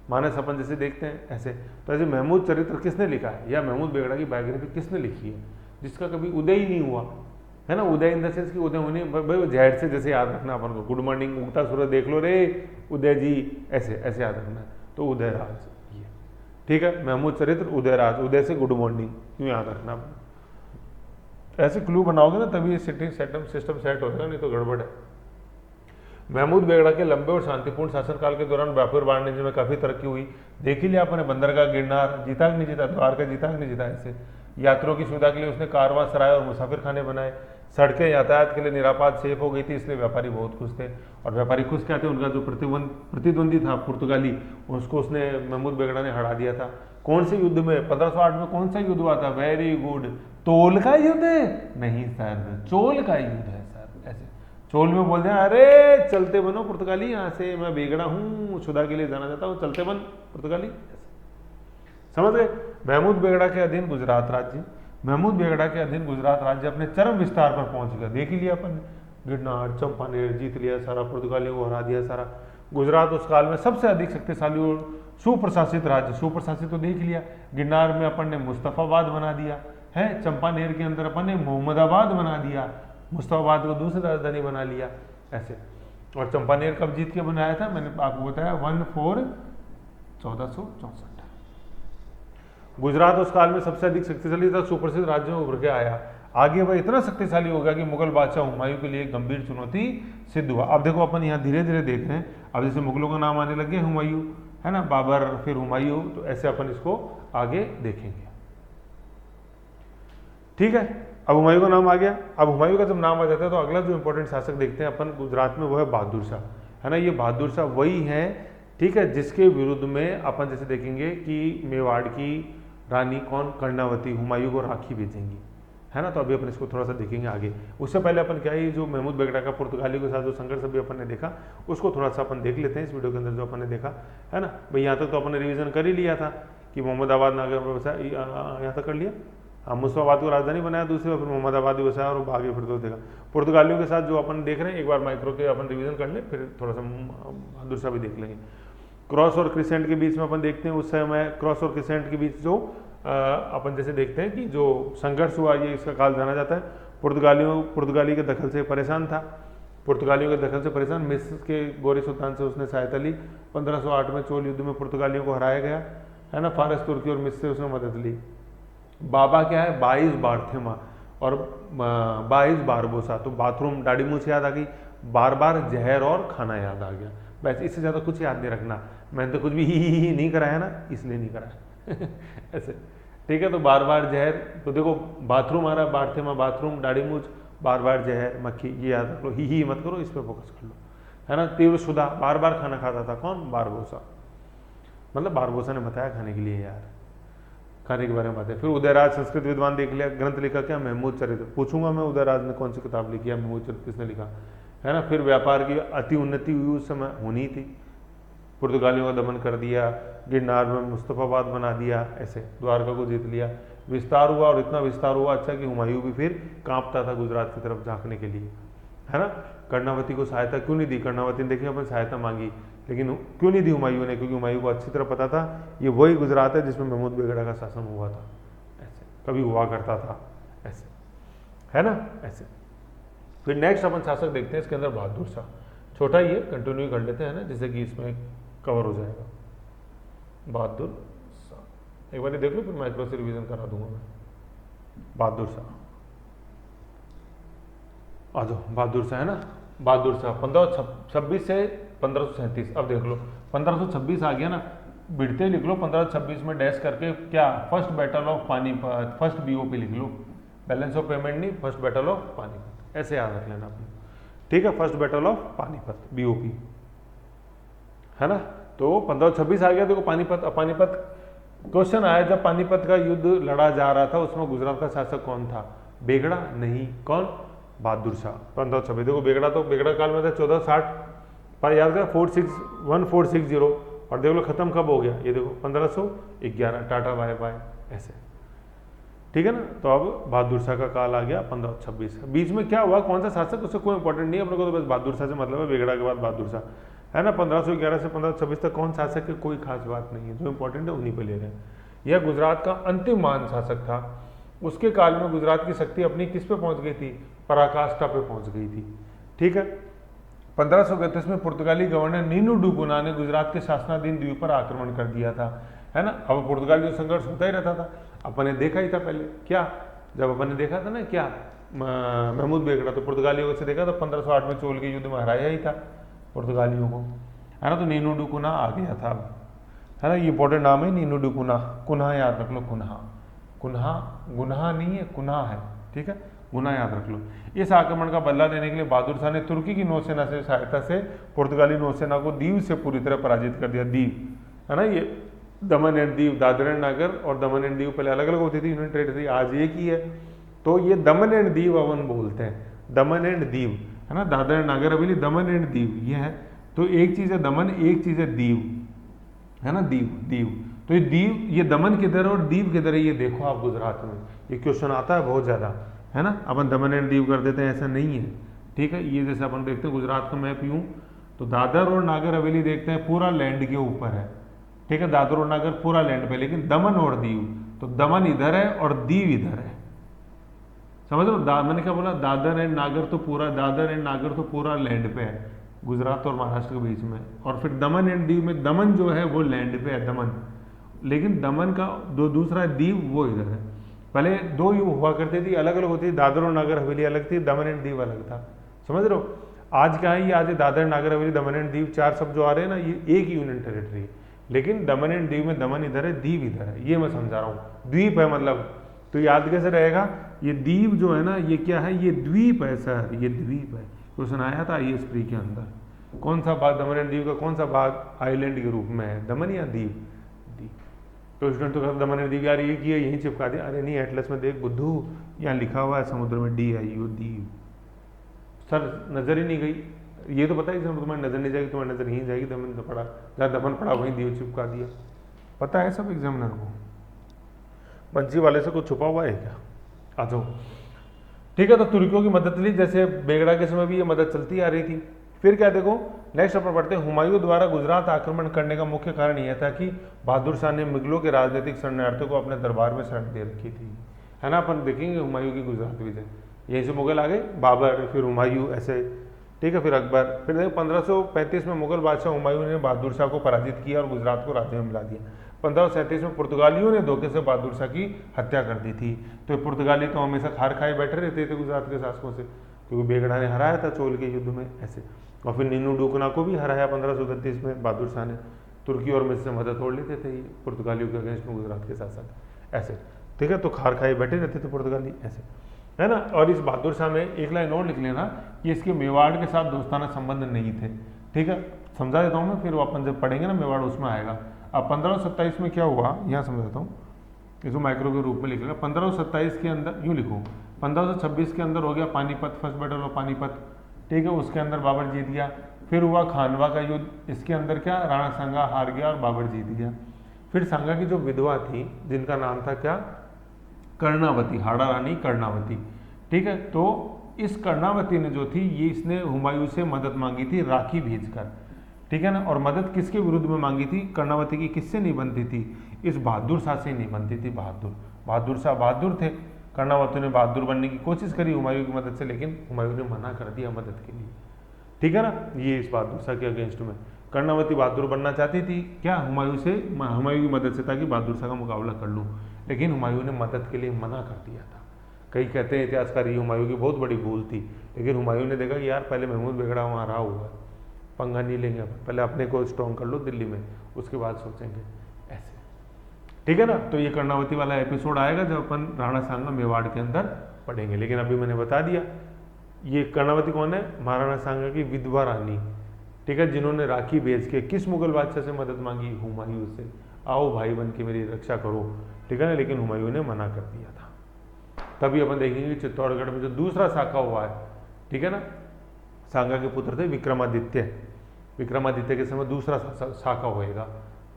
मानस अपन जैसे देखते हैं ऐसे, तो ऐसे महमूद चरित्र किसने लिखा है, या महमूद बेगड़ा की बायोग्राफी किसने लिखी है, जिसका कभी उदय ही नहीं हुआ है ना। उदय इन द सेंस की उदय होने, भाई वो जहर से जैसे याद रखना अपन को, गुड मॉर्निंग, उगता सूरज देख लो रे उदय जी, ऐसे ऐसे याद रखना है। तो उदयराज ये ठीक है, महमूद चरित्र उदयराज, उदय से गुड मॉर्निंग यूँ याद रखना। ऐसे क्लू बनाओगे ना तभी सिटिंग सिस्टम सेट होगा, नहीं तो गड़बड़ है। महमूद बेगड़ा के लंबे और शांतिपूर्ण शासनकाल के दौरान व्यापार वाणिज्य में काफी तरक्की हुई। देख ही लिया अपने बंदरगाह, गिरनार जीता कि नहीं जीता, द्वारका जीता कि नहीं जीता। ऐसे यात्रियों की सुविधा के लिए उसने कारवां सराय और मुसाफिर खाने बनाए। सड़कें यातायात के लिए निरापद सेफ हो गई थी, इसलिए व्यापारी बहुत खुश थे। और व्यापारी खुश क्या थे, उनका जो प्रतिद्वंदी था पुर्तगाली, उसको उसने महमूद बेगड़ा ने हरा दिया था। कौन से युद्ध में, 1508 में कौन सा युद्ध हुआ था, वेरी गुड, तोल का युद्ध नहीं सर, चोल का युद्ध है सर। ऐसे चोल में बोलते हैं, अरे चलते बनो पुर्तगाली, यहाँ से मैं बेगड़ा हूँ, शुदा के लिए जाना चाहता हूँ, चलते बन पुर्तगाली, समझ गए। महमूद बेगड़ा के अधीन गुजरात राज्य, महमूद बेगड़ा के अधीन गुजरात राज्य अपने चरम विस्तार पर पहुंच गया। देख ही लिया अपन, गिरनार, चंपानेर जीत लिया सारा, पुर्तगालियों को हरा दिया सारा। गुजरात उस काल में सबसे अधिक शक्तिशाली और सुप्रशासित राज्य, सुप्रशासित तो देख लिया, गिरनार में अपन ने मुस्तफाबाद बना दिया है, चंपानेर के अंदर अपन ने मोहम्मदाबाद बना दिया, मुस्तफाबाद को दूसरी राजधानी बना लिया ऐसे। और चंपानेर कब जीत के बनाया था, मैंने आपको बताया 1464। गुजरात उस काल में सबसे अधिक शक्तिशाली था, सुप्रसिद्ध राज्यों में उभर के आया। आगे वह इतना शक्तिशाली हो गया कि मुगल बादशाह हुमायूं के लिए एक गंभीर चुनौती सिद्ध हुआ। अब देखो अपन यहाँ धीरे धीरे देख रहे हैं, अब जैसे मुगलों का नाम आने लग गया, हुमायूं है ना, बाबर, फिर हुमायूं, तो ऐसे अपन इसको आगे देखेंगे, ठीक है। अब हुमायूं का नाम आ गया। अब हुमायूं का जब नाम आ जाता है तो अगला जो इंपॉर्टेंट शासक देखते हैं अपन गुजरात में, वो है बहादुर शाह, है ना। ये बहादुर शाह वही है, ठीक है, जिसके विरुद्ध में अपन जैसे देखेंगे कि मेवाड़ की रानी कौन, कर्णावती, हुमायूं को राखी भेजेंगी, है ना। तो अभी अपन इसको थोड़ा सा देखेंगे आगे। उससे पहले अपन क्या है, जो महमूद बेगड़ा का पुर्तगाली के साथ जो संघर्ष अभी अपन ने देखा, उसको थोड़ा सा अपन देख लेते हैं इस वीडियो के अंदर, जो अपन ने देखा है ना भाई। यहाँ तक तो अपन ने रिवीजन कर ही लिया था कि मोहम्मदाबाद नागर व्यवसाय, यहाँ तक कर लिया, हाँ, मुस्तफाबाद को राजधानी बनाया दूसरी, फिर मोहम्मदाबाद व्यवसाय, और आगे फिर तो देखा पुर्तगालियों के साथ जो अपन देख रहे हैं। एक बार माइक्रो के अपन रिवीजन कर ले, फिर थोड़ा सा बहादुर शाह भी देख लेंगे। क्रॉस और क्रिसेंट के बीच में अपन देखते हैं, उस समय क्रॉस और क्रिसेंट के बीच जो अपन जैसे देखते हैं कि जो संघर्ष हुआ, ये इसका काल जाना जाता है। पुर्तगाली के दखल से परेशान था, पुर्तगालियों के दखल से परेशान, मिस्र के गोरी सुल्तान से उसने सहायता ली। 1508 में चोल युद्ध में पुर्तगालियों को हराया गया, है ना। फारस, तुर्की और मिस्र से उसने मदद ली। बाबा क्या है, 22 बारथेमा और 22 बारबोसा। तो बाथरूम, दाढ़ी मूछ याद आ गई, बार बार जहर और खाना याद आ गया। बस, इससे ज़्यादा कुछ याद नहीं रखना। मैंने तो कुछ भी ही नहीं कराया ना, इसलिए नहीं कराया ऐसे, ठीक है। तो बार बार जहर, तो देखो बाथरूम आ रहा है, बाढ़ थे माँ बाथरूम, दाढ़ी मूछ, बार बार जहर, मक्खी, ये याद रख लो। ही मत करो, इस पर फोकस कर लो, है ना। तीव्र क्षुधा, बार बार खाना खाता था, कौन? बारबोसा, मतलब बारबोसा ने बताया खाने के लिए यार, खाने के बारे में बात है। फिर उदयराज संस्कृत विद्वान देख लिया, ग्रंथ लिखा क्या? महमूद चरित्र। पूछूंगा मैं उदयराज ने कौन सी किताब लिखी है, महमूद चरित्र किसने लिखा, है ना। फिर व्यापार की अति उन्नति हुई, उस समय होनी थी, पुर्तगालियों का दमन कर दिया, गिरनार में मुस्तफाबाद बना दिया, ऐसे द्वारका को जीत लिया, विस्तार हुआ, और इतना विस्तार हुआ अच्छा कि हुमायूं भी फिर कांपता था गुजरात की तरफ झांकने के लिए, है ना। कर्णावती को सहायता क्यों नहीं दी? कर्णावती ने देखिए अपन सहायता मांगी, लेकिन क्यों नहीं दी हुमायूं ने? क्योंकि हुमायूं को अच्छी तरह पता था ये वही गुजरात है जिसमें महमूद बेगड़ा का शासन हुआ था, ऐसे कभी हुआ करता था, ऐसे, है ना, ऐसे। फिर नेक्स्ट अपन शासक देखते हैं, इसके अंदर बहादुर शाह, छोटा ही है, कंटिन्यू कर लेते हैं ना, जिससे कि इसमें कवर हो जाएगा। बहादुर शाह एक बार देख लो, फिर माइक्रो से रिवीजन करा दूंगा मैं। बहादुर शाह आ जाओ, बहादुर शाह है ना, बहादुर शाह 1526 से 1537। अब देख लो 1526 आ गया ना, बिड़ते लिख लो 1526 में डैश करके, क्या? First battle of Panipat, first BOP लिख लो, बैलेंस ऑफ पेमेंट नहीं, फर्स्ट बैटल ऑफ पानीपत, ऐसे याद रख लेना आपने, ठीक है। First battle of Panipat, BOP, है ना। तो 1526 आ गया, देखो पानीपत। पानीपत क्वेश्चन आया, जब पानीपत का युद्ध लड़ा जा रहा था उसमें गुजरात का शासक कौन था? बेगड़ा? नहीं, कौन? बहादुर शाह। 1526, देखो बेगड़ा तो बेगड़ा काल में था 1460 पर, याद कर 1460, और देख लो खत्म कब हो गया, ये देखो 1511, टाटा बाय बाय, ऐसे, ठीक है ना। तो अब बहादुर शाह का काल आ गया 1526। बीच में क्या हुआ, कौन सा शासक, उससे कोई इंपॉर्टेंट नहीं है अपने को, तो बस बहादुर शाह से मतलब है, बेगड़ा के बाद बहादुर शाह, है ना। 1511 से 1526 तक कौन शासक है, कोई खास बात नहीं है, जो इंपॉर्टेंट है उन्हीं पर ले रहे हैं। यह गुजरात का अंतिम महान शासक था। उसके काल में गुजरात की शक्ति अपनी किस पे पहुंच गई थी? पराकाष्ठा पे पहुंच गई थी, ठीक है। 1531 में पुर्तगाली गवर्नर नीनू डू कुना ने गुजरात के शासनाधीन द्वीप पर आक्रमण कर दिया था, है ना। अब पुर्तगालियों संघर्ष होता ही रहता था, अपन ने देखा ही था पहले, क्या? जब अपन ने देखा था ना, क्या महमूद बेगड़ा, तो पुर्तगालियों से देखा था 1508 में चोल के युद्ध में हराया ही था पुर्तगालियों को, है ना। तो नीनू डू कुना आ गया था, है ना। ये इंपॉर्टेंट नाम है नीनू डू कुना, कुन्हा याद रख लो, कुन्हा, कुन्हा गुन्हा नहीं है, कुन्हा है, ठीक है, गुना याद रख लो। इस आक्रमण का बदला लेने के लिए बहादुर शाह ने तुर्की की नौसेना से सहायता से पुर्तगाली नौसेना को दीव से पूरी तरह पराजित कर दिया। दीव, है ना, ये दमन एंड दीव, दादर एंड नागर और दमन एंड दीव पहले अलग अलग होती थी, यूनियन टेरिटरी, आज एक ही है। तो ये दमन एंड दीव अपन बोलते हैं, दमन एंड दीव, है ना, Dadar and Nagar Haveli, Daman and Diu ये है। तो एक चीज़ है दमन, एक चीज़ है दीव, है ना, दीव, दीव। तो ये दीव, ये दमन किधर है और दीव किधर है, ये देखो आप गुजरात में, ये क्वेश्चन आता है बहुत ज़्यादा, है ना। अपन दमन एंड दीव कर देते हैं, ऐसा नहीं है, ठीक है। ये जैसे अपन देखते हैं गुजरात का मैप यूँ, तो दादर और नागर हवेली देखते हैं पूरा लैंड के ऊपर है, ठीक है, दादर और नागर पूरा लैंड पे, लेकिन दमन और दीव, तो दमन इधर है और दीव इधर है, समझ लो। मैंने क्या बोला, दादर एंड नागर तो पूरा, दादर एंड नागर तो पूरा लैंड पे है, गुजरात और महाराष्ट्र के बीच में, और फिर दमन एंड दीव में दमन जो है वो लैंड पे है, दमन, लेकिन दमन का दूसरा दीव वो इधर है। पहले दो यू हुआ करती थी, अलग अलग होती थी, दादर और नागर हवेली अलग थी, दमन एंड दीव अलग था, समझ रहे हो। आज क्या है, ये आज दादर नागर हवेली दमन एंड दीव चार सब जो आ रहे हैं ना, ये एक यूनियन टेरिटरी है, लेकिन दमन एंड दीव में दमन इधर है, दीव इधर है, ये मैं समझा रहा हूँ। द्वीप है मतलब, तो याद कैसे रहेगा, ये दीव जो है ना, ये क्या है, ये द्वीप है सर, ये द्वीप है। क्वेश्चन आया था IAS प्री के अंदर, कौन सा भाग दमन एंड दीव का, कौन सा भाग आइलैंड के रूप में है, दमन या दीव? दीव। तो स्टूडेंट तो कहते दमन एंड दीव, यार ये किया यहीं चिपका दिया, अरे नहीं, एटलस में देख बुद्धू, यहाँ लिखा हुआ है समुद्र में DIU, दीव। सर नजर ही नहीं गई, ये तो पता है तुम्हारी नजर नहीं जाएगी, तुम्हारी नजर यहीं जाएगी, दमन तो पड़ा, जहाँ दमन पड़ा वहीं दीव चिपका दिया, पता है सब एग्जामिनर को। बंसी वाले से कुछ छुपा हुआ है क्या? आ जाओ, ठीक है। तो तुर्कियों की मदद ली, जैसे बेगड़ा के समय भी ये मदद चलती आ रही थी। फिर क्या देखो, नेक्स्ट अपन पढ़ते हैं, हुमायूं द्वारा गुजरात आक्रमण करने का मुख्य कारण यह था कि बहादुर शाह ने मुगलों के राजनीतिक शरणार्थियों को अपने दरबार में शरण दे रखी थी, है ना। अपन देखेंगे हुमायूं की गुजरात विजय, यहीं से मुगल आ गए, बाबर, फिर हुमायूं, ऐसे, ठीक है, फिर अकबर। फिर देखो 1535 में मुगल बादशाह हुमायूं ने बहादुर शाह को पराजित किया और गुजरात को राज्य में मिला दिया। 1537 में पुर्तगालियों ने धोखे से बहादुर शाह की हत्या कर दी थी। तो पुर्तगाली तो हमेशा खार खाए बैठे रहते थे गुजरात के शासकों से, क्योंकि बेगड़ा ने हराया था चोल के युद्ध में, ऐसे। और फिर नीनू डूकना को भी हराया 1539 में बहादुर शाह ने। तुर्की और मिस्र से मदद तोड़ लेते थे ये पुर्तगालियों के अगेंस्ट में गुजरात के साथ साथ ऐसे, ठीक है। तो खार खाए बैठे रहते थे पुर्तगाली ऐसे, है ना। और इस बहादुर शाह में एक लाइन और लिख लेना कि इसके मेवाड़ के साथ दोस्ताना संबंध नहीं थे, ठीक है। समझा देता हूँ मैं, फिर वो अपन जब पढ़ेंगे ना मेवाड़ उसमें आएगा। अब 1527 में क्या हुआ यहाँ समझाता हूँ, इसको माइक्रो के रूप में लिख लेना। 1527 के अंदर यूँ लिखो, 1526 के अंदर हो गया Panipat, first battle of Panipat, ठीक है। उसके अंदर बाबर जीत गया। फिर हुआ खानवा का युद्ध, इसके अंदर क्या राणा सांगा हार गया और बाबर जीत गया। फिर सांगा की जो विधवा थी जिनका नाम था क्या, कर्णावती, हाड़ा रानी कर्णावती, ठीक है। तो इस कर्णावती ने जो थी ये इसने हुमायूं से मदद मांगी थी राखी भेजकर, ठीक है ना। और मदद किसके विरुद्ध में मांगी थी, कर्णावती की किससे नहीं बनती थी, इस बहादुर शाह से नहीं बनती थी। बहादुर शाह बहादुर थे, कर्णावती ने बहादुर बनने की कोशिश करी हुमायूं की मदद से, लेकिन हुमायूं ने मना कर दिया मदद के लिए, ठीक है ना। ये इस बहादुर शाह के अगेंस्ट में कर्णावती बहादुर बनना चाहती थी क्या, हुमायूं की मदद से, ताकि बहादुर शाह का मुकाबला कर लूँ, लेकिन हुमायूं ने मदद के लिए मना कर दिया था। कई कहते हैं इतिहासकार ये हुमायूं की बहुत बड़ी भूल थी, लेकिन हुमायूं ने देखा कि यार पहले महमूद बेगड़ा वहाँ रहा हुआ है, पंगा नहीं लेंगे, पहले अपने को स्ट्रॉन्ग कर लो दिल्ली में, उसके बाद सोचेंगे ऐसे, ठीक है ना। तो ये कर्णावती वाला एपिसोड आएगा जब अपन राणा सांगा मेवाड़ के अंदर पढ़ेंगे। लेकिन अभी मैंने बता दिया ये कर्णावती कौन है, महाराणा सांगा की विधवा रानी, ठीक है, जिन्होंने राखी भेज के किस मुगल बादशाह से मदद मांगी, हुमायूं से, आओ भाई बन के मेरी रक्षा करो, ठीक है ना। लेकिन हुमायूं ने मना कर दिया था। तभी अपन देखेंगे चित्तौड़गढ़ में जो दूसरा शाखा हुआ है, ठीक है ना, सांगा के पुत्र थे विक्रमादित्य, विक्रमादित्य के समय दूसरा शाखा होएगा,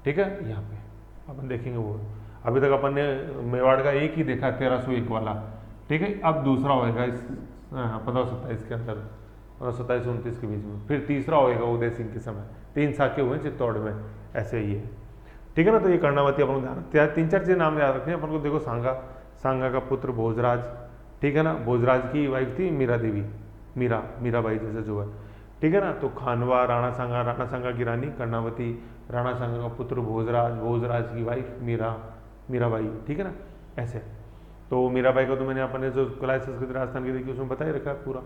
ठीक है। यहाँ पे अपन देखेंगे वो, अभी तक अपन ने मेवाड़ का एक ही देखा 1301 वाला, ठीक है। अब दूसरा होएगा इस 1527 के अंदर, 1527-29 के बीच में, फिर तीसरा होएगा उदय सिंह के समय। 3 शाखे हुए चित्तौड़ में, ऐसे ही है, ठीक है ना। तो ये कर्णावती अपन को ध्यान रखते हैं, 3-4 चीज़ नाम याद रखते हैं अपन को। देखो सांगा का पुत्र भोजराज, ठीक है ना, भोजराज की वाइफ थी मीरा देवी, मीराबाई जैसे जो है, ठीक है ना। तो खानवा राणा सांगा की रानी कर्णावती, राणा सांगा का पुत्र भोजराज की वाइफ मीराबाई, ठीक है ना, ऐसे। तो मीराबाई को तो मैंने अपने जो कला संस्कृति राजस्थान की देखी उसमें बता ही रखा है पूरा,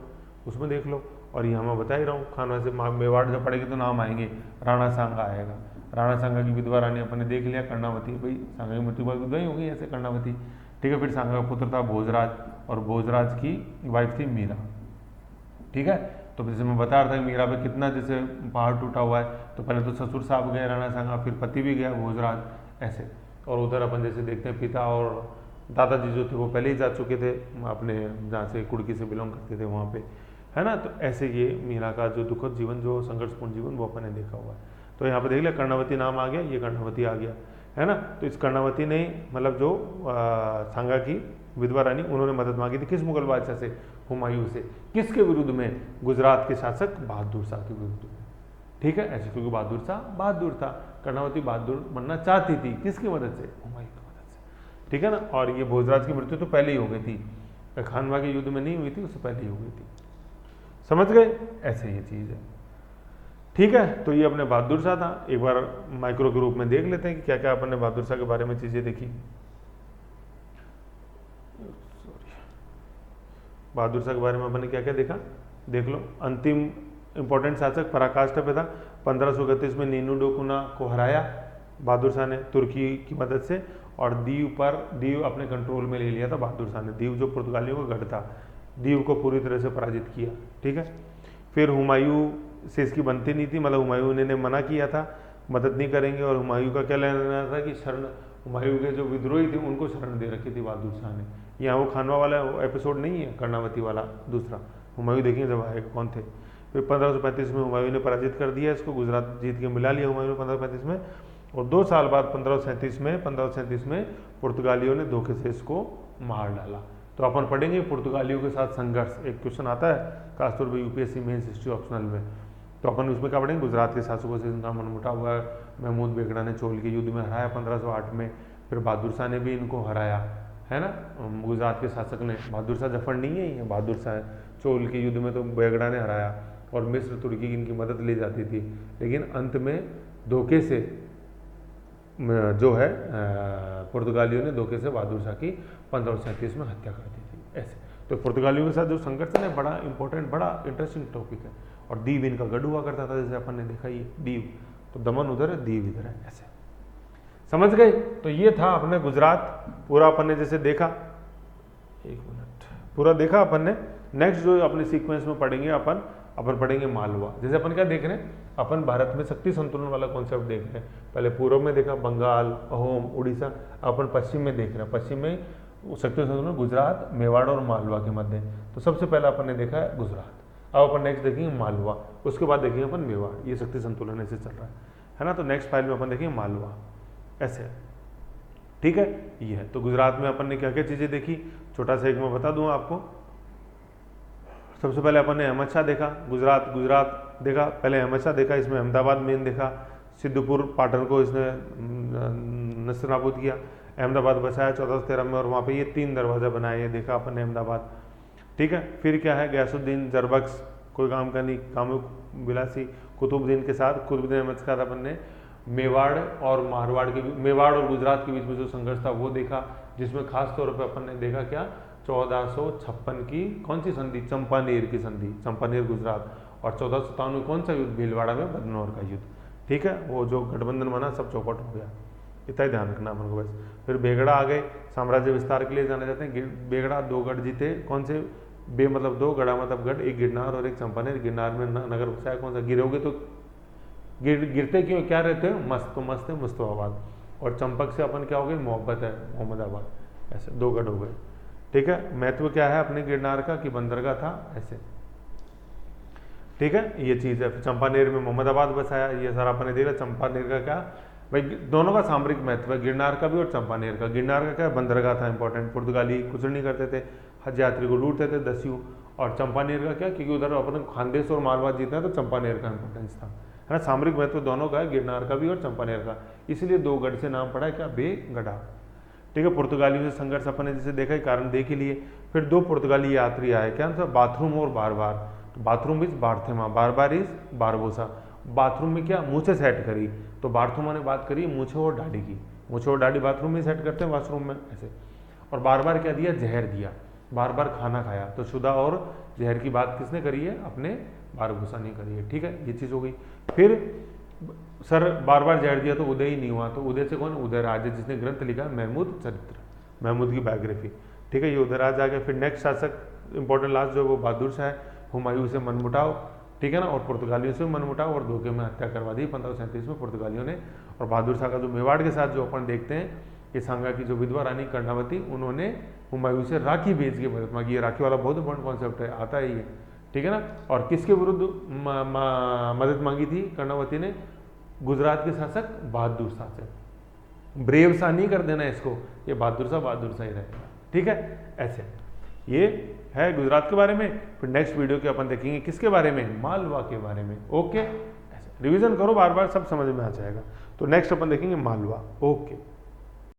उसमें देख लो। और यहाँ मैं बता ही रहा हूँ, खानवा से मेवाड़ जब पड़ेगी तो नाम आएंगे, राणा सांगा आएगा। राणा सांगा की विधवा रानी अपन ने देख लिया कर्णावती, भाई सांगा की मृत्यु बाद विधवा ही होगी ऐसे कर्णावती, ठीक है। फिर सांगा का पुत्र था भोजराज, और भोजराज की वाइफ थी मीरा, ठीक है। तो जैसे मैं बता रहा था कि मीरा पे कितना जैसे पहाड़ टूटा हुआ है, तो पहले तो ससुर साहब गए राणा सांगा, फिर पति भी गया भोजराज, ऐसे। और उधर अपन जैसे देखते हैं पिता और दादाजी जो थे वो पहले ही जा चुके थे अपने जहाँ से कुड़की से बिलोंग करते थे वहाँ पे, है ना। तो ऐसे ये मीरा का जो दुखद जीवन, जो संघर्षपूर्ण जीवन, वो अपन ने देखा हुआ है। तो यहाँ पे देख लिया कर्णावती नाम आ गया, ये कर्णावती आ गया, है ना। तो इस कर्णावती ने मतलब जो सांगा की विधवा रानी, उन्होंने मदद मांगी थी किस मुगल बादशाह से, हुमायूं से। किसके विरुद्ध में, गुजरात के शासक बहादुर शाह के विरुद्ध में, ठीक है, ऐसे। क्योंकि बहादुर शाह बहादुर था, कर्णावती बहादुर बनना चाहती थी, किसकी मदद से, हुमायूं की मदद से, ठीक है ना। और ये भोजराज की मृत्यु तो पहले ही हो गई थी, खानवा के युद्ध में नहीं हुई थी, उससे पहले ही हो गई थी, समझ गए, ऐसे ये चीज़ है, ठीक है। तो ये अपने बहादुर शाह था। एक बार माइक्रो के रूप में देख लेते हैं कि क्या क्या अपन ने बहादुर शाह के बारे में चीज़ें देखी। बहादुर शाह के बारे में अपन ने क्या क्या देखा, देख लो। अंतिम इंपॉर्टेंट शासक पराकाष्ठा पे था, 1531 में नीनू डोकुना को हराया बहादुर शाह ने तुर्की की मदद से, और दीव अपने कंट्रोल में ले लिया था बहादुर शाह ने। दीव जो पुर्तगालियों का गढ़ था, दीव को पूरी तरह से पराजित किया, ठीक है। फिर हुमायूं से इसकी बनती नहीं थी, मतलब हुमायूं ने मना किया था, मदद नहीं करेंगे। और हुमायूं का क्या लेना था कि शरण, हुमायूं के जो विद्रोही थे उनको शरण दे रखी थी बहादुर शाह ने। यहाँ वो खानवा वाला एपिसोड नहीं है, कर्णावती वाला दूसरा, हुमायूं देखेंगे जब आएगा कौन थे। फिर 1535 में हुमायूं ने पराजित कर दिया इसको, गुजरात जीत के मिला लिया हुमायूं ने 1535 में। और 2 साल बाद 1537 में पुर्तगालियों ने धोखे से इसको मार डाला। तो अपन पढ़ेंगे पुर्तगालियों के साथ संघर्ष, एक क्वेश्चन आता है खासतौर पर यूपीएससी मेंस हिस्ट्री ऑप्शनल में, तो अपन उसमें क्या पढ़ेंगे, गुजरात के शासकों से इनका मनमुटाव हुआ, महमूद बेगड़ा ने चोल के युद्ध में हराया 1508 में, फिर बहादुर शाह ने भी इनको हराया, है ना। गुजरात के शासक ने, बहादुर शाह जफर नहीं है, ये बहादुर शाह चोल के युद्ध में तो बेगड़ा ने हराया, और मिस्र तुर्की की इनकी मदद ली जाती थी, लेकिन अंत में धोखे से जो है पुर्तगालियों ने धोखे से बहादुर शाह की 1537 में हत्या कर दी थी, ऐसे। तो पुर्तगालियों के साथ जो संघर्ष है बड़ा इंपॉर्टेंट, बड़ा इंटरेस्टिंग टॉपिक है, और दीव इनका गढ़ हुआ करता था, जैसे अपन ने देखा ये दीव, तो दमन उधर है, दीव इधर है, ऐसे समझ गए। तो ये था अपने गुजरात पूरा अपन ने जैसे देखा, एक मिनट, पूरा देखा अपन ने। नेक्स्ट जो अपने सीक्वेंस में पढ़ेंगे अपन पढ़ेंगे मालवा। जैसे अपन क्या देख रहे हैं, अपन भारत में शक्ति संतुलन वाला कॉन्सेप्ट देख रहे हैं। पहले पूर्व में देखा बंगाल, अहोम, उड़ीसा, अपन पश्चिम में देख रहे हैं। पश्चिम में शक्ति संतुलन गुजरात, मेवाड़ और मालवा के मध्य। तो सबसे पहले अपन ने देखा है गुजरात। अब अपन नेक्स्ट देखेंगे मालवा, उसके बाद देखेंगे अपन मेवाड़। ये शक्ति संतुलन ऐसे चल रहा है ना। तो नेक्स्ट फाइल में अपन देखेंगे मालवा, ऐसे, ठीक है। ये है तो गुजरात में अपन ने क्या क्या चीजें देखी, छोटा सा एक मैं बता दूं आपको। सबसे पहले अपन ने अहमद शाह देखा, गुजरात देखा, पहले अहमद शाह देखा, इसमें अहमदाबाद मेन देखा, सिद्धपुर पाटन को इसने नस्ल नाबूद किया, अहमदाबाद बसाया 1413 में, और वहाँ पे ये 3 दरवाजा बनाए, ये देखा अपन ने अहमदाबाद, ठीक है। फिर क्या है, गयासुद्दीन जरबख्श, कोई काम का नहीं, कामुक विलासी, कुतुबुद्दीन के साथ, कुतुबुद्दीन अहमद के साथ अपन ने मेवाड़ और मारवाड़ के, मेवाड़ और गुजरात के बीच में जो संघर्ष था वो देखा, जिसमें खास तौर पे अपन ने देखा क्या, 1456 की कौन सी संधि, चंपानेर की संधि, चंपानेर गुजरात, और 1457 कौन सा युद्ध, भीलवाड़ा में बदनौर का युद्ध, ठीक है। वो जो गठबंधन बना सब चौपट हो गया, इतना ही ध्यान रखना अपन को बस। फिर बेगड़ा आ गए, साम्राज्य विस्तार के लिए जाने जाते हैं। बेगड़ा 2 गढ़ जीते, कौन से, बे मतलब 2, गढ़ा मतलब गढ़, एक गिरनार और एक चंपानेर। गिरनार में नगर बसाया, कौन सा, गिरोगे तो गिरते क्यों, क्या रहते हो, मस्त, तो मस्त है मुस्तफाबाद। और चंपक से अपन क्या हो गए, मोहब्बत है, मोहम्मदाबाद, ऐसे 2 गढ़ हो गए, ठीक है। महत्व क्या है अपने गिरनार का कि बंदरगाह था, ऐसे, ठीक है, ये चीज़ है। फिर चंपानेर में मोहम्मदाबाद बसाया, ये सारा अपन ने देखा। चंपानेर का क्या भाई, दोनों का सामरिक महत्व है, गिरनार का भी और चंपानेर का। गिरनार का क्या, बंदरगाह था इंपॉर्टेंट, पुर्तगाली कुछ नहीं करते थे, हज यात्री को लूटते थे दस्यु। और चंपानेर का क्या, क्योंकि उधर अपन खानदेश और मारवाड़ जीतना है, तो चंपानेर का इंपॉर्टेंस था, है ना। सामरिक महत्व दोनों का है, गिरनार का भी और चंपानेर का, इसलिए 2 गढ़ से नाम पड़ा है क्या, बेगड़ा, ठीक है। पुर्तगालियों से संघर्ष अपन ने जैसे देखा, कारण देख ही लिए। फिर 2 पुर्तगाली यात्री आए, क्या था, बाथरूम और बारबार। तो बाथरूम इज बार्थेमा, बारबार इज बारबोसा। बाथरूम में क्या, मूछे सेट करी, तो बार्थुमा ने बात करी मूछे और दाढ़ी की, मूछे और दाढ़ी बाथरूम में सेट करते हैं, वॉशरूम में ऐसे। और बार बार क्या दिया, जहर दिया, बार बार खाना खाया, तो शुदा और जहर की बात किसने करी है, अपने बारबोसा ने करी है, ठीक है, ये चीज़ हो गई। फिर सर बार बार जहर दिया तो उदय ही नहीं हुआ, तो उदय से कौन, उदयराज है, जिसने ग्रंथ लिखा महमूद चरित्र, महमूद की बायोग्राफी, ठीक है, ये उदयराज आ गया। फिर नेक्स्ट शासक इंपॉर्टेंट लास्ट जो वो बहादुर शाह है, हुमायूं से मनमुटाव, ठीक है ना, और पुर्तगालियों से मनमुटाव और धोखे में हत्या करवा दी 1537 में पुर्तगालियों ने। और बहादुर शाह का जो मेवाड़ के साथ जो अपन देखते हैं कि सांगा की जो विधवा रानी कर्णावती, उन्होंने हुमायूं से राखी भेज के मदद मांगी। राखी वाला बहुत इंपॉर्टेंट कॉन्सेप्ट है, आता है ये, ठीक है ना। और किसके विरुद्ध मदद मांगी थी कर्णावती ने, गुजरात के शासक बहादुर शाह से। ब्रेव शाह नहीं कर देना इसको, ये बहादुर शाह ही रहेगा, ठीक है। ऐसे ये है गुजरात के बारे में। फिर नेक्स्ट वीडियो के अपन देखेंगे किसके बारे में, मालवा के बारे में, ओके। ऐसे रिवीजन करो बार बार, सब समझ में आ जाएगा। तो नेक्स्ट अपन देखेंगे मालवा, ओके।